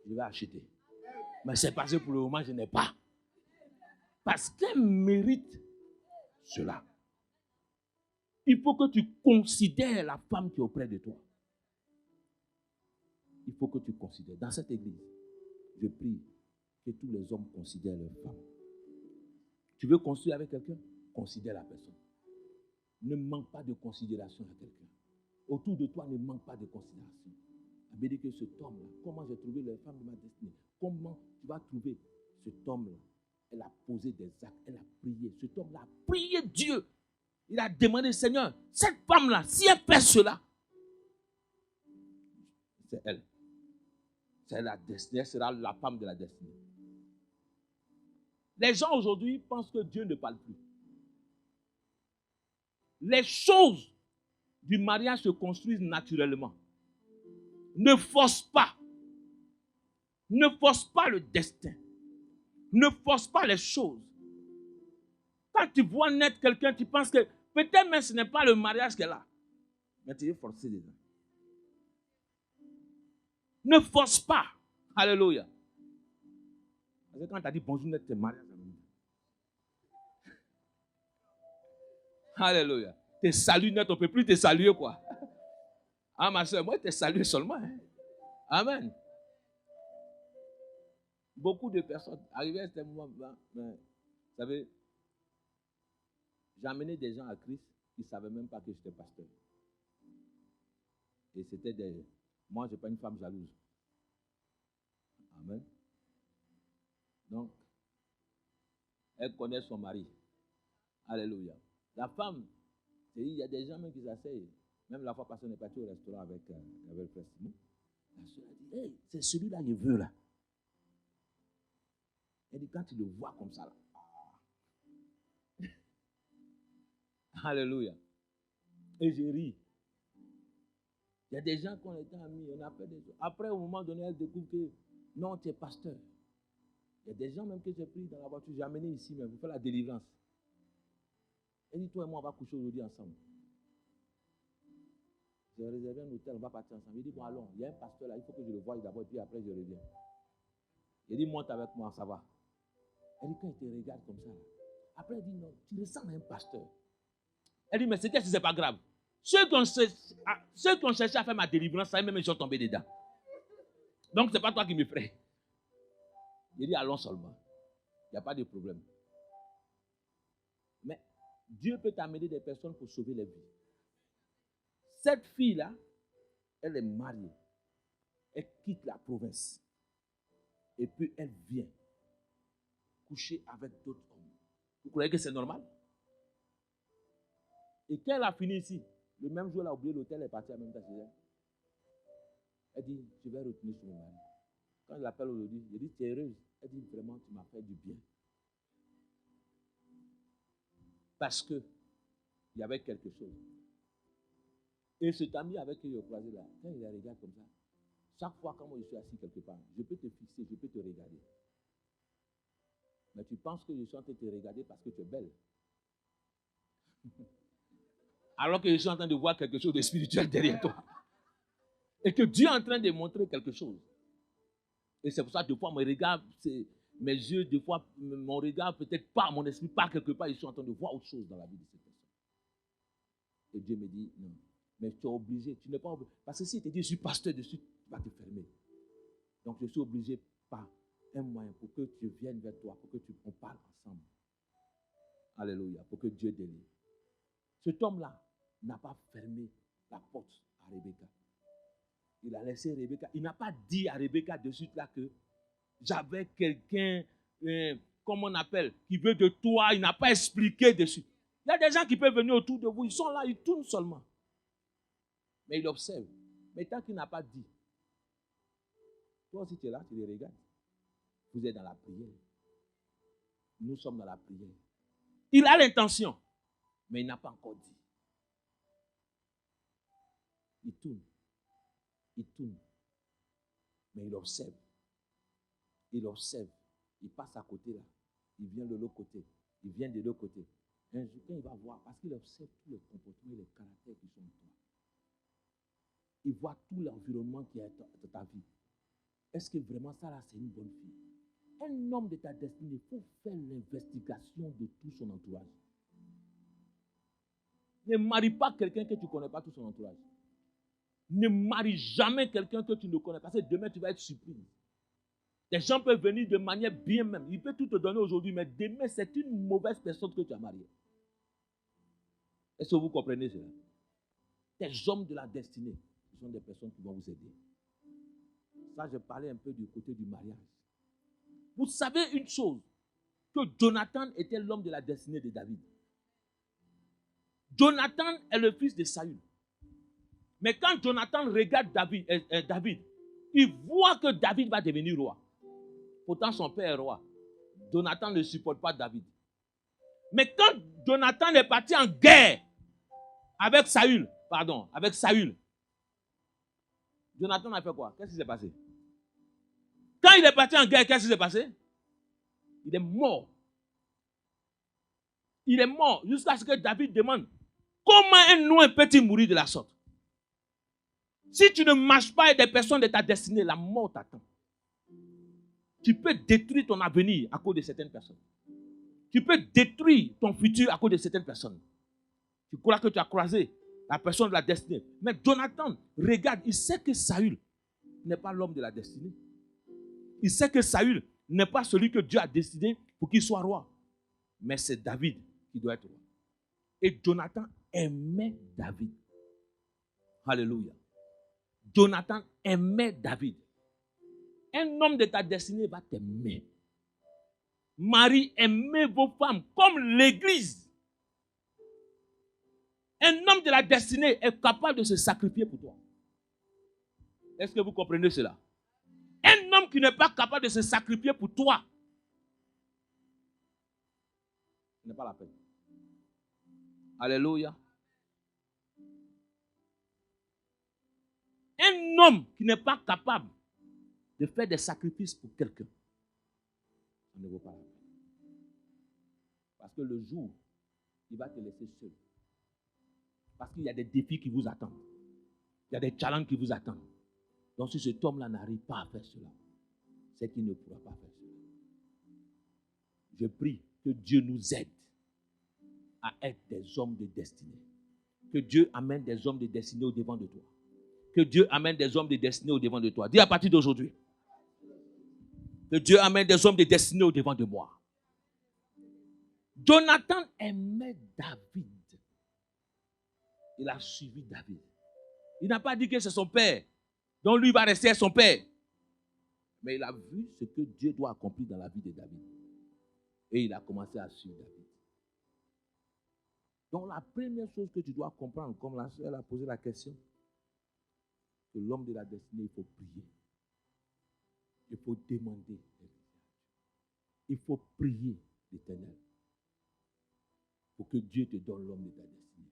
S1: je vais acheter. Mais c'est parce que pour le moment, je n'ai pas. Parce qu'elle mérite cela. Il faut que tu considères la femme qui est auprès de toi. Il faut que tu considères. Dans cette église, je prie que tous les hommes considèrent leur femme. Tu veux construire avec quelqu'un? Considère la personne. Ne manque pas de considération à quelqu'un. Autour de toi, ne manque pas de considération. La Bible dit que cet homme-là, comment j'ai trouvé la femme de ma destinée? Comment tu vas trouver cet homme-là? Elle a posé des actes, elle a prié. Cet homme-là a prié Dieu. Il a demandé, Seigneur, cette femme-là, si elle fait cela, c'est elle. C'est la destinée, elle sera la femme de la destinée. Les gens aujourd'hui pensent que Dieu ne parle plus. Les choses du mariage se construisent naturellement. Ne force pas. Ne force pas le destin. Ne force pas les choses. Quand tu vois naître quelqu'un, tu penses que peut-être même ce n'est pas le mariage qu'elle a. Mais tu es forcé dedans. Ne force pas. Alléluia. Parce que quand tu as dit bonjour, naître tes mariages. Alléluia. Tes saluts net, on ne peut plus te saluer quoi. Ah ma soeur, moi je te salue seulement. Hein. Amen. Beaucoup de personnes arrivaient à ce moment, vous savez, j'ai amené des gens à Christ qui ne savaient même pas que j'étais pasteur. Et c'était des... Moi, je n'ai pas une femme jalouse. Amen. Donc, elle connaît son mari. Alléluia. La femme, il y a des gens même qui s'asseyent. Même la fois passée, on est parti au restaurant avec le frère Simon. La soeur a dit, hey, c'est celui-là que je veux là. Elle dit, quand tu le vois comme ça là. Alléluia. Et je ris. Il y a des gens qui ont été amis, on a fait des choses. Après, au moment donné, elle découvre que non, tu es pasteur. Il y a des gens même que j'ai pris dans la voiture, j'ai amené ici même, pour faire la délivrance. Elle dit, toi et moi, on va coucher aujourd'hui ensemble. J'ai réservé un hôtel, on va partir ensemble. Il dit, bon, allons, il y a un pasteur là, il faut que je le voie d'abord, et puis après, je reviens. Il dit, monte avec moi, ça va. Elle dit, quand il te regarde comme ça, après, elle dit, non, tu ressembles à un pasteur. Elle dit, mais c'est qu'est-ce que c'est pas grave? Ceux qui ont cherché à faire ma délivrance, ça même ils sont tombés dedans. Donc, ce n'est pas toi qui me ferais. Il dit, allons seulement. Il n'y a pas de problème. Mais Dieu peut t'amener des personnes pour sauver les vies. Cette fille-là, elle est mariée. Elle quitte la province. Et puis, elle vient coucher avec d'autres hommes. Vous croyez que c'est normal? Et quand elle a fini ici, le même jour, elle a oublié l'hôtel, elle est partie à même temps chez elle. Elle dit, je vais retourner sur mon mari. Quand je l'appelle aujourd'hui, je dis, tu es heureuse? Elle dit, vraiment, tu m'as fait du bien. Parce que il y avait quelque chose. Et cet ami avec qui je croisé là, quand il la regarde comme ça, chaque fois quand moi je suis assis quelque part, je peux te fixer, je peux te regarder. Mais tu penses que je suis en train de te regarder parce que tu es belle. Alors que je suis en train de voir quelque chose de spirituel derrière toi. Et que Dieu est en train de montrer quelque chose. Et c'est pour ça que des fois, mes regards, mes yeux, des fois, mon regard, peut-être pas, mon esprit, pas quelque part, je suis en train de voir autre chose dans la vie de cette personne. Et Dieu me dit, non, mais tu es obligé, tu n'es pas obligé. Parce que si tu dis, je suis pasteur dessus, tu vas te fermer. Donc je suis obligé par un moyen pour que tu viennes vers toi, pour que on parle ensemble. Alléluia, pour que Dieu délivre. Cet homme-là n'a pas fermé la porte à Rebecca. Il a laissé Rebecca. Il n'a pas dit à Rebecca de suite là que j'avais quelqu'un, comme on appelle, qui veut de toi. Il n'a pas expliqué dessus. Il y a des gens qui peuvent venir autour de vous. Ils sont là, ils tournent seulement. Mais ils observent. Mais tant qu'il n'a pas dit, toi aussi tu es là, tu les regardes. Vous êtes dans la prière. Nous sommes dans la prière. Il a l'intention, mais il n'a pas encore dit. Il tourne. Il tourne. Mais il observe. Il observe. Il passe à côté là. Il vient de l'autre côté. Il vient de l'autre côté. Un jour, quand il va voir, parce qu'il observe tous les comportements et les caractères qui sont en toi. Il voit tout l'environnement qui est de ta vie. Est-ce que vraiment ça là, c'est une bonne fille? Un homme de ta destinée, il faut faire l'investigation de tout son entourage. Ne marie pas quelqu'un que tu ne connais pas tout son entourage. Ne marie jamais quelqu'un que tu ne connais pas. Parce que demain, tu vas être surpris. Des gens peuvent venir de manière bien même. Il peut tout te donner aujourd'hui, mais demain, c'est une mauvaise personne que tu as mariée. Est-ce que vous comprenez cela? Des hommes de la destinée, ce sont des personnes qui vont vous aider. Ça, je parlais un peu du côté du mariage. Vous savez une chose, que Jonathan était l'homme de la destinée de David. Jonathan est le fils de Saül. Mais quand Jonathan regarde David, il voit que David va devenir roi. Pourtant, son père est roi. Jonathan ne supporte pas David. Mais quand Jonathan est parti en guerre avec Saül, Jonathan a fait quoi? Qu'est-ce qui s'est passé? Quand il est parti en guerre, qu'est-ce qui s'est passé? Il est mort. Il est mort jusqu'à ce que David demande comment un noir peut-il mourir de la sorte? Si tu ne marches pas avec des personnes de ta destinée, la mort t'attend. Tu peux détruire ton avenir à cause de certaines personnes. Tu peux détruire ton futur à cause de certaines personnes. Tu crois que tu as croisé la personne de la destinée. Mais Jonathan, regarde, il sait que Saül n'est pas l'homme de la destinée. Il sait que Saül n'est pas celui que Dieu a décidé pour qu'il soit roi. Mais c'est David qui doit être roi. Et Jonathan aimait David. Alléluia. Jonathan aimait David. Un homme de ta destinée va t'aimer. Marie, aimez vos femmes comme l'Église. Un homme de la destinée est capable de se sacrifier pour toi. Est-ce que vous comprenez cela? Un homme qui n'est pas capable de se sacrifier pour toi, ce n'est pas la peine. Alléluia. Un homme qui n'est pas capable de faire des sacrifices pour quelqu'un, ça ne vaut pas la peine. Parce que le jour, il va te laisser seul. Parce qu'il y a des défis qui vous attendent. Il y a des challenges qui vous attendent. Donc si cet homme-là n'arrive pas à faire cela, c'est qu'il ne pourra pas faire cela. Je prie que Dieu nous aide à être des hommes de destinée. Que Dieu amène des hommes de destinée au devant de toi. Que Dieu amène des hommes de destinée au devant de toi. Dis à partir d'aujourd'hui. Que Dieu amène des hommes de destinée au devant de moi. Jonathan aimait David. Il a suivi David. Il n'a pas dit que c'est son père. Donc lui va rester son père. Mais il a vu ce que Dieu doit accomplir dans la vie de David. Et il a commencé à suivre David. Donc la première chose que tu dois comprendre, comme la sœur a posé la question, que l'homme de la destinée, il faut prier. Il faut demander. Il faut prier l'Éternel pour que Dieu te donne l'homme de ta destinée.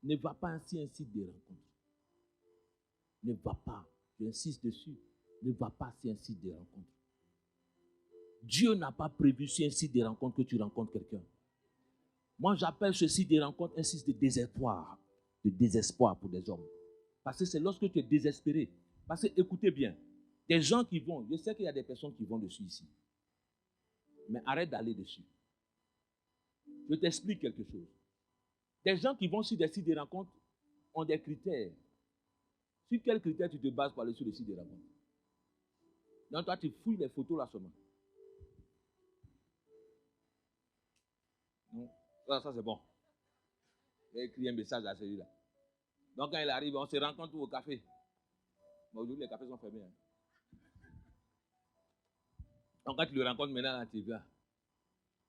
S1: Ne va pas ainsi un site de rencontre. Ne va pas, j'insiste dessus, ne va pas sur un site de rencontre. Dieu n'a pas prévu sur un site de rencontre que tu rencontres quelqu'un. Moi, j'appelle ce site de rencontre un site de désespoir pour des hommes. Parce que c'est lorsque tu es désespéré. Parce que, écoutez bien, des gens qui vont, je sais qu'il y a des personnes qui vont dessus ici. Mais arrête d'aller dessus. Je t'explique quelque chose. Des gens qui vont sur des sites de rencontre ont des critères. Sur quels critères tu te bases pour aller sur les sites de rencontre? Donc toi, tu fouilles les photos là seulement. Non, ça c'est bon. J'ai écrit un message à celui-là. Donc quand il arrive, on se rencontre au café. Bon, aujourd'hui, les cafés sont fermés. Hein. Donc quand tu le rencontres maintenant, tu viens.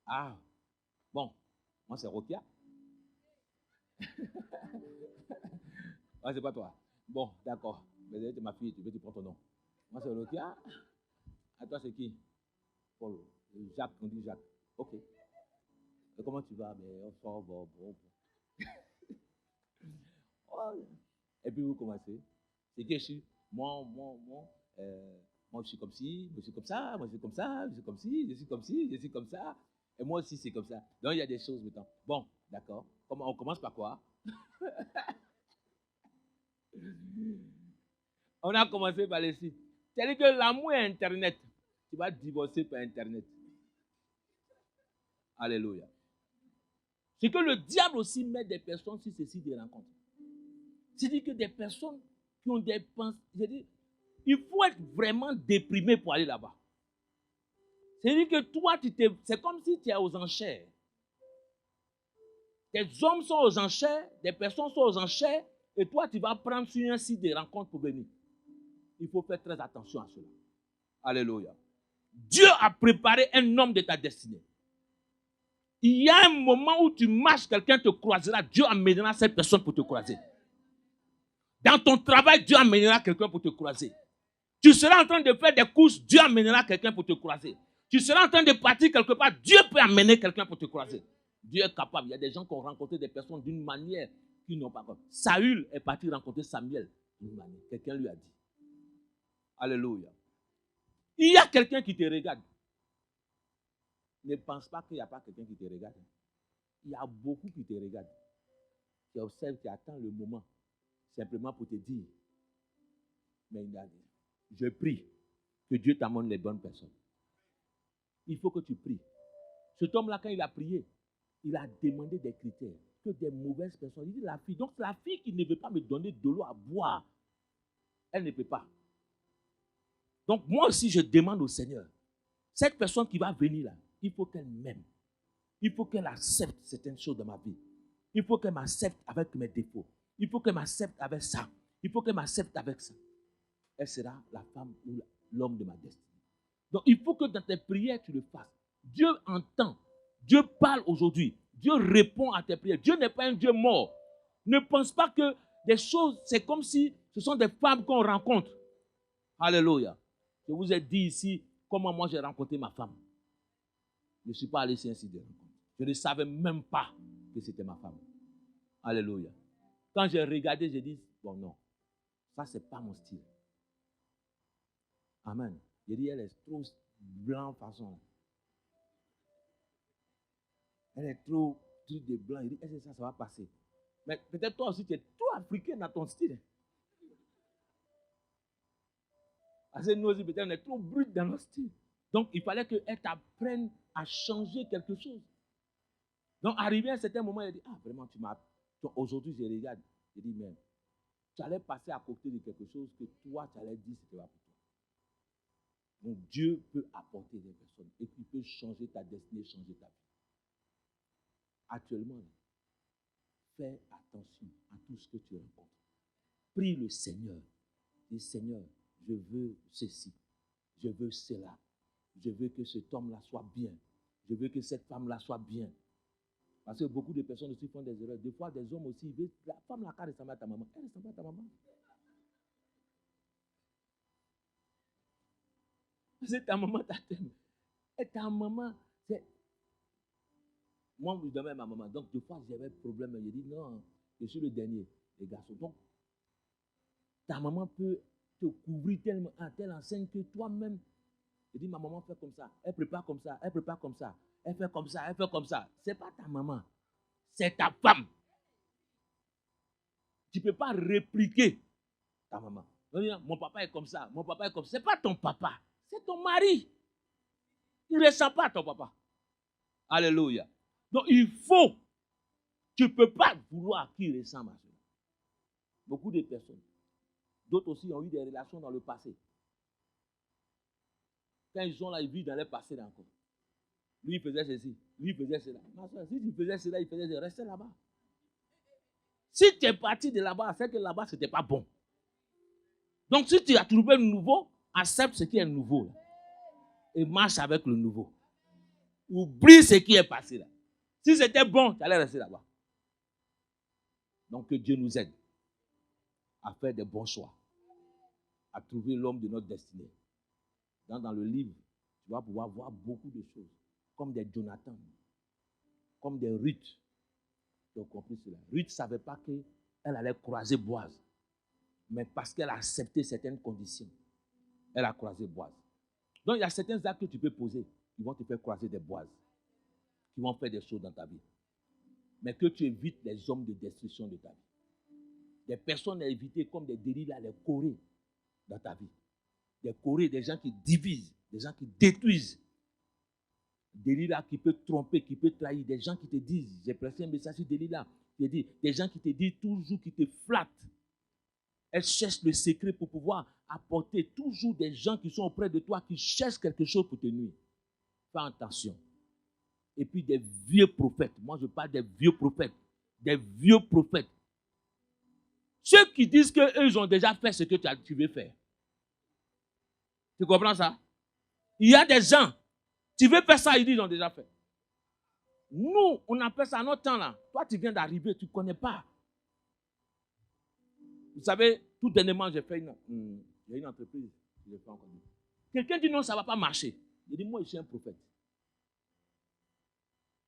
S1: Ah, bon, moi c'est Rokia. Ah, c'est pas toi. Bon, d'accord. Mais c'est ma fille, tu veux te prendre ton nom. Moi c'est Rokia. À toi c'est qui? Paul. Jacques, on dit Jacques. Ok. Et comment tu vas? Mais on sort, bon. Et puis vous commencez. C'est que je suis, moi, je suis comme ci, je suis comme ça, moi je suis comme ça, je suis comme ci, je suis comme ci, je suis comme ça. Et moi aussi c'est comme ça. Donc il y a des choses maintenant. Bon, d'accord. On commence par quoi? On a commencé par les sites. C'est-à-dire que l'amour est Internet. Tu vas divorcer par Internet. Alléluia. C'est que le diable aussi met des personnes sur ces sites de rencontres. C'est-à-dire que des personnes qui ont des pensées. C'est-à-dire, il faut être vraiment déprimé pour aller là-bas. C'est-à-dire que toi, c'est comme si tu es aux enchères. Des hommes sont aux enchères, des personnes sont aux enchères, et toi, tu vas prendre sur un site de rencontre pour venir. Il faut faire très attention à cela. Alléluia. Dieu a préparé un homme de ta destinée. Il y a un moment où tu marches, quelqu'un te croisera, Dieu amènera cette personne pour te croiser. Dans ton travail, Dieu amènera quelqu'un pour te croiser. Tu seras en train de faire des courses, Dieu amènera quelqu'un pour te croiser. Tu seras en train de partir quelque part, Dieu peut amener quelqu'un pour te croiser. Dieu est capable. Il y a des gens qui ont rencontré des personnes d'une manière qu'ils n'ont pas compris. Saül est parti rencontrer Samuel d'une manière. Quelqu'un lui a dit. Alléluia. Il y a quelqu'un qui te regarde. Ne pense pas qu'il n'y a pas quelqu'un qui te regarde. Il y a beaucoup qui te regardent. Qui observent, qui attendent le moment. Simplement pour te dire. Mais il a dit. Je prie que Dieu t'amène les bonnes personnes. Il faut que tu pries. Cet homme-là, quand il a prié, il a demandé des critères. Que des mauvaises personnes. Il dit la fille. Donc la fille qui ne veut pas me donner de l'eau à boire, elle ne peut pas. Donc moi aussi, je demande au Seigneur, cette personne qui va venir là, il faut qu'elle m'aime. Il faut qu'elle accepte certaines choses de ma vie. Il faut qu'elle m'accepte avec mes défauts. Il faut qu'elle m'accepte avec ça. Il faut qu'elle m'accepte avec ça. Elle sera la femme ou l'homme de ma destinée. Donc il faut que dans tes prières, tu le fasses. Dieu entend. Dieu parle aujourd'hui. Dieu répond à tes prières. Dieu n'est pas un Dieu mort. Ne pense pas que des choses, c'est comme si ce sont des femmes qu'on rencontre. Alléluia. Je vous ai dit ici comment moi j'ai rencontré ma femme. Je ne suis pas allé sur un site de rencontre. Je ne savais même pas que c'était ma femme. Alléluia. Quand j'ai regardé, j'ai dit, bon non, ça c'est pas mon style. Amen. J'ai dit, elle est trop blanc façon. Elle est trop truc de blanc. Il dit, est-ce que ça va passer? Mais peut-être toi aussi, tu es trop africain dans ton style. Parce que nous aussi, peut-être, on est trop brut dans notre style. Donc, il fallait qu'elle t'apprenne à changer quelque chose. Donc, arrivé à un certain moment, elle dit, ah, vraiment, tu m'as... Aujourd'hui, je regarde. Je dis, mais tu allais passer à côté de quelque chose que toi, tu allais dire, c'était pas pour toi. Donc, Dieu peut apporter des personnes et il peut changer ta destinée, changer ta vie. Actuellement, fais attention à tout ce que tu rencontres. Prie le Seigneur. Dis, Seigneur, je veux ceci. Je veux cela. Je veux que cet homme-là soit bien. Je veux que cette femme-là soit bien. Parce que beaucoup de personnes aussi font des erreurs. Des fois, des hommes aussi, la femme là, elle ressemble à ta maman. Elle ressemble à ta maman. C'est ta maman, ta thème. Et ta maman, c'est... Moi, je donnais ma maman. Donc, des fois, j'avais un problème. J'ai dit, non, je suis le dernier, les garçons. Donc, ta maman peut te couvrir tellement à telle enseigne que toi-même, je dis, ma maman fait comme ça. Elle prépare comme ça. Elle prépare comme ça. Elle fait comme ça. Elle fait comme ça. Ce n'est pas ta maman. C'est ta femme. Tu ne peux pas répliquer ta maman. Mon papa est comme ça. Mon papa est comme ça. Ce n'est pas ton papa. C'est ton mari. Il ne ressemble pas à ton papa. Alléluia. Donc, il faut. Tu ne peux pas vouloir qu'il ressemble à cela. Beaucoup de personnes. D'autres aussi ont eu des relations dans le passé. Quand ils sont là, ils vivent dans le passé encore. Lui, il faisait ceci. Lui, il faisait cela. Ma soeur, si tu faisais cela, il faisait cela. Restez là-bas. Si tu es parti de là-bas, c'est que là-bas, ce n'était pas bon. Donc, si tu as trouvé le nouveau, accepte ce qui est nouveau. Et marche avec le nouveau. Oublie ce qui est passé là. Si c'était bon, tu allais rester là-bas. Donc, que Dieu nous aide à faire des bons choix. À trouver l'homme de notre destinée. Dans le livre, tu vas pouvoir voir beaucoup de choses. Comme des Jonathan. Comme des Ruth. Tu as compris cela. Ruth ne savait pas qu'elle allait croiser Boaz. Mais parce qu'elle a accepté certaines conditions, elle a croisé Boaz. Donc, il y a certains actes que tu peux poser qui vont te faire croiser des Boaz. Qui vont faire des choses dans ta vie. Mais que tu évites les hommes de destruction de ta vie. Des personnes à éviter comme des Delilah, les Corées dans ta vie. Des Corées, des gens qui divisent, des gens qui détruisent. Delilah qui peut tromper, qui peut trahir, des gens qui te disent, j'ai pressé un message sur Delilah, des gens qui te disent toujours, qui te flattent. Elle cherche le secret pour pouvoir apporter toujours des gens qui sont auprès de toi, qui cherchent quelque chose pour te nuire. Fais attention. Et puis des vieux prophètes. Moi, je parle des vieux prophètes Des vieux prophètes. Ceux qui disent qu'eux, ils ont déjà fait ce que tu veux faire. Tu comprends ça? Il y a des gens, tu veux faire ça, ils disent qu'ils ont déjà fait. Nous, on appelle ça à notre temps là. Toi, tu viens d'arriver, tu ne connais pas. Vous savez, tout dernièrement, j'ai fait une entreprise. Quelqu'un dit non, ça ne va pas marcher. Il dit, moi, je suis un prophète.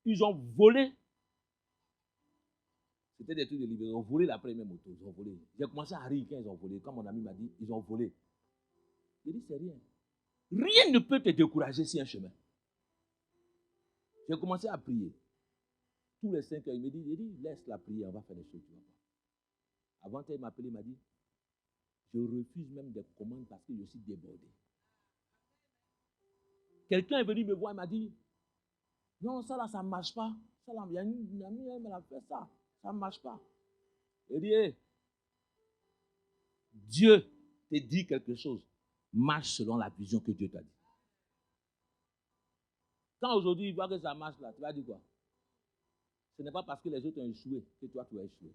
S1: Ils ont volé. C'était des trucs de libéraux. Ils ont volé la première moto. Ils ont volé. J'ai commencé à rire quand ils ont volé. Quand mon ami m'a dit, ils ont volé. J'ai dit, c'est rien. Rien ne peut te décourager sur un chemin. J'ai commencé à prier. Tous les 5 heures, il me dit, laisse la prière, on va faire les choses. Avant, il m'a appelé, il m'a dit, je refuse même des commandes parce que je suis débordé. Quelqu'un est venu me voir, il m'a dit, non, ça là, ça ne marche pas. Ça là, il y a une amie, elle m'a fait ça. Ça ne marche pas. Il dit, hey, Dieu te dit quelque chose. Marche selon la vision que Dieu t'a dit. Quand aujourd'hui, il voit que ça marche là, tu vas dire quoi? Ce n'est pas parce que les autres ont échoué que toi, tu vas échouer.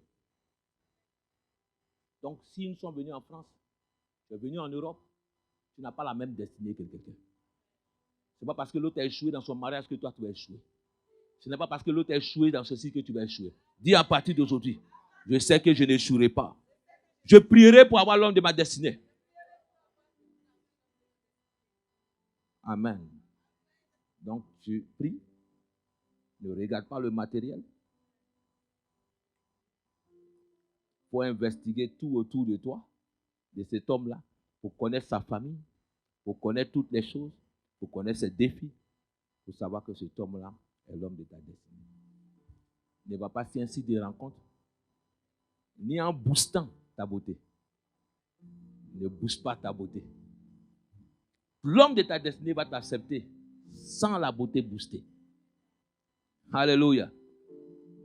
S1: Donc, si nous sommes venus en France, tu es venu en Europe, tu n'as pas la même destinée que quelqu'un. Ce n'est pas parce que l'autre a échoué dans son mariage que toi, tu vas échouer. Ce n'est pas parce que l'autre a échoué dans ceci que tu vas échouer. Dis à partir d'aujourd'hui, je sais que je n'échouerai pas. Je prierai pour avoir l'homme de ma destinée. Amen. Donc, tu pries. Ne regarde pas le matériel. Il faut investiguer tout autour de toi, de cet homme-là, pour connaître sa famille, pour connaître toutes les choses, pour connaître ses défis, pour savoir que cet homme-là est l'homme de ta destinée. Ne va pas ainsi des rencontres, ni en boostant ta beauté. Ne booste pas ta beauté. L'homme de ta destinée va t'accepter sans la beauté boostée. Alléluia.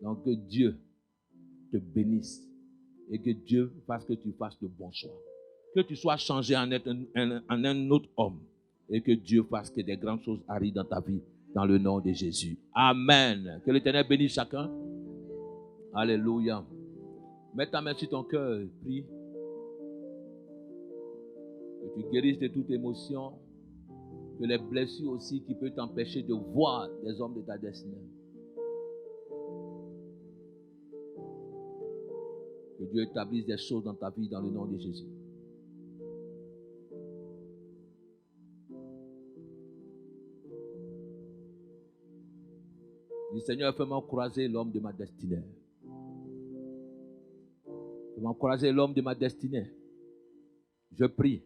S1: Donc que Dieu te bénisse et que Dieu fasse que tu fasses le bon choix. Que tu sois changé en un autre homme et que Dieu fasse que des grandes choses arrivent dans ta vie dans le nom de Jésus. Amen. Que l'Éternel bénisse chacun. Alléluia. Mets ta main sur ton cœur, prie. Que tu guérisses de toute émotion. Que les blessures aussi qui peuvent t'empêcher de voir des hommes de ta destinée. Que Dieu établisse des choses dans ta vie dans le nom de Jésus. Dis Seigneur, fais-moi croiser l'homme de ma destinée. Fais-moi croiser l'homme de ma destinée. Je prie.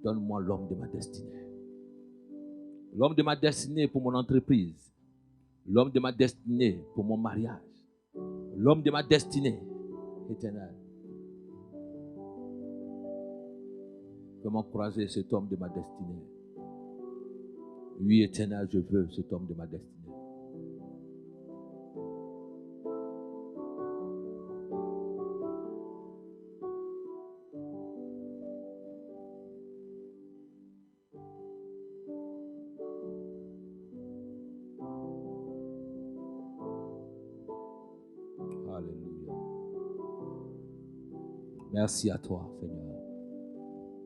S1: Donne-moi l'homme de ma destinée. L'homme de ma destinée pour mon entreprise. L'homme de ma destinée pour mon mariage. L'homme de ma destinée éternelle. Comment croiser cet homme de ma destinée? Oui, éternel, je veux cet homme de ma destinée. Merci à toi, Seigneur.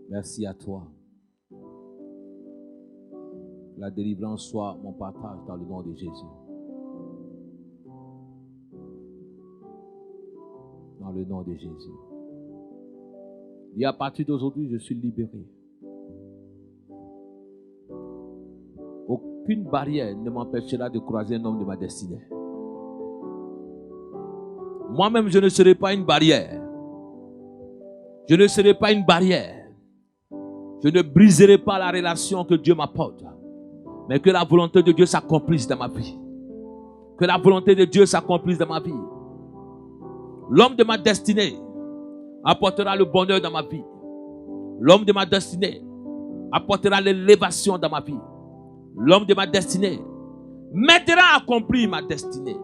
S1: Merci à toi. La délivrance soit mon partage dans le nom de Jésus. Dans le nom de Jésus. Et à partir d'aujourd'hui, je suis libéré. Aucune barrière ne m'empêchera de croiser un homme de ma destinée. Moi-même, je ne serai pas une barrière. Je ne serai pas une barrière. Je ne briserai pas la relation que Dieu m'apporte. Mais que la volonté de Dieu s'accomplisse dans ma vie. Que la volonté de Dieu s'accomplisse dans ma vie. L'homme de ma destinée apportera le bonheur dans ma vie. L'homme de ma destinée apportera l'élévation dans ma vie. L'homme de ma destinée m'aidera à accomplir ma destinée.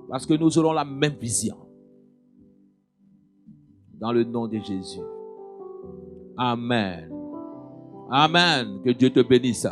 S1: Parce que nous aurons la même vision. Dans le nom de Jésus. Amen. Amen. Que Dieu te bénisse.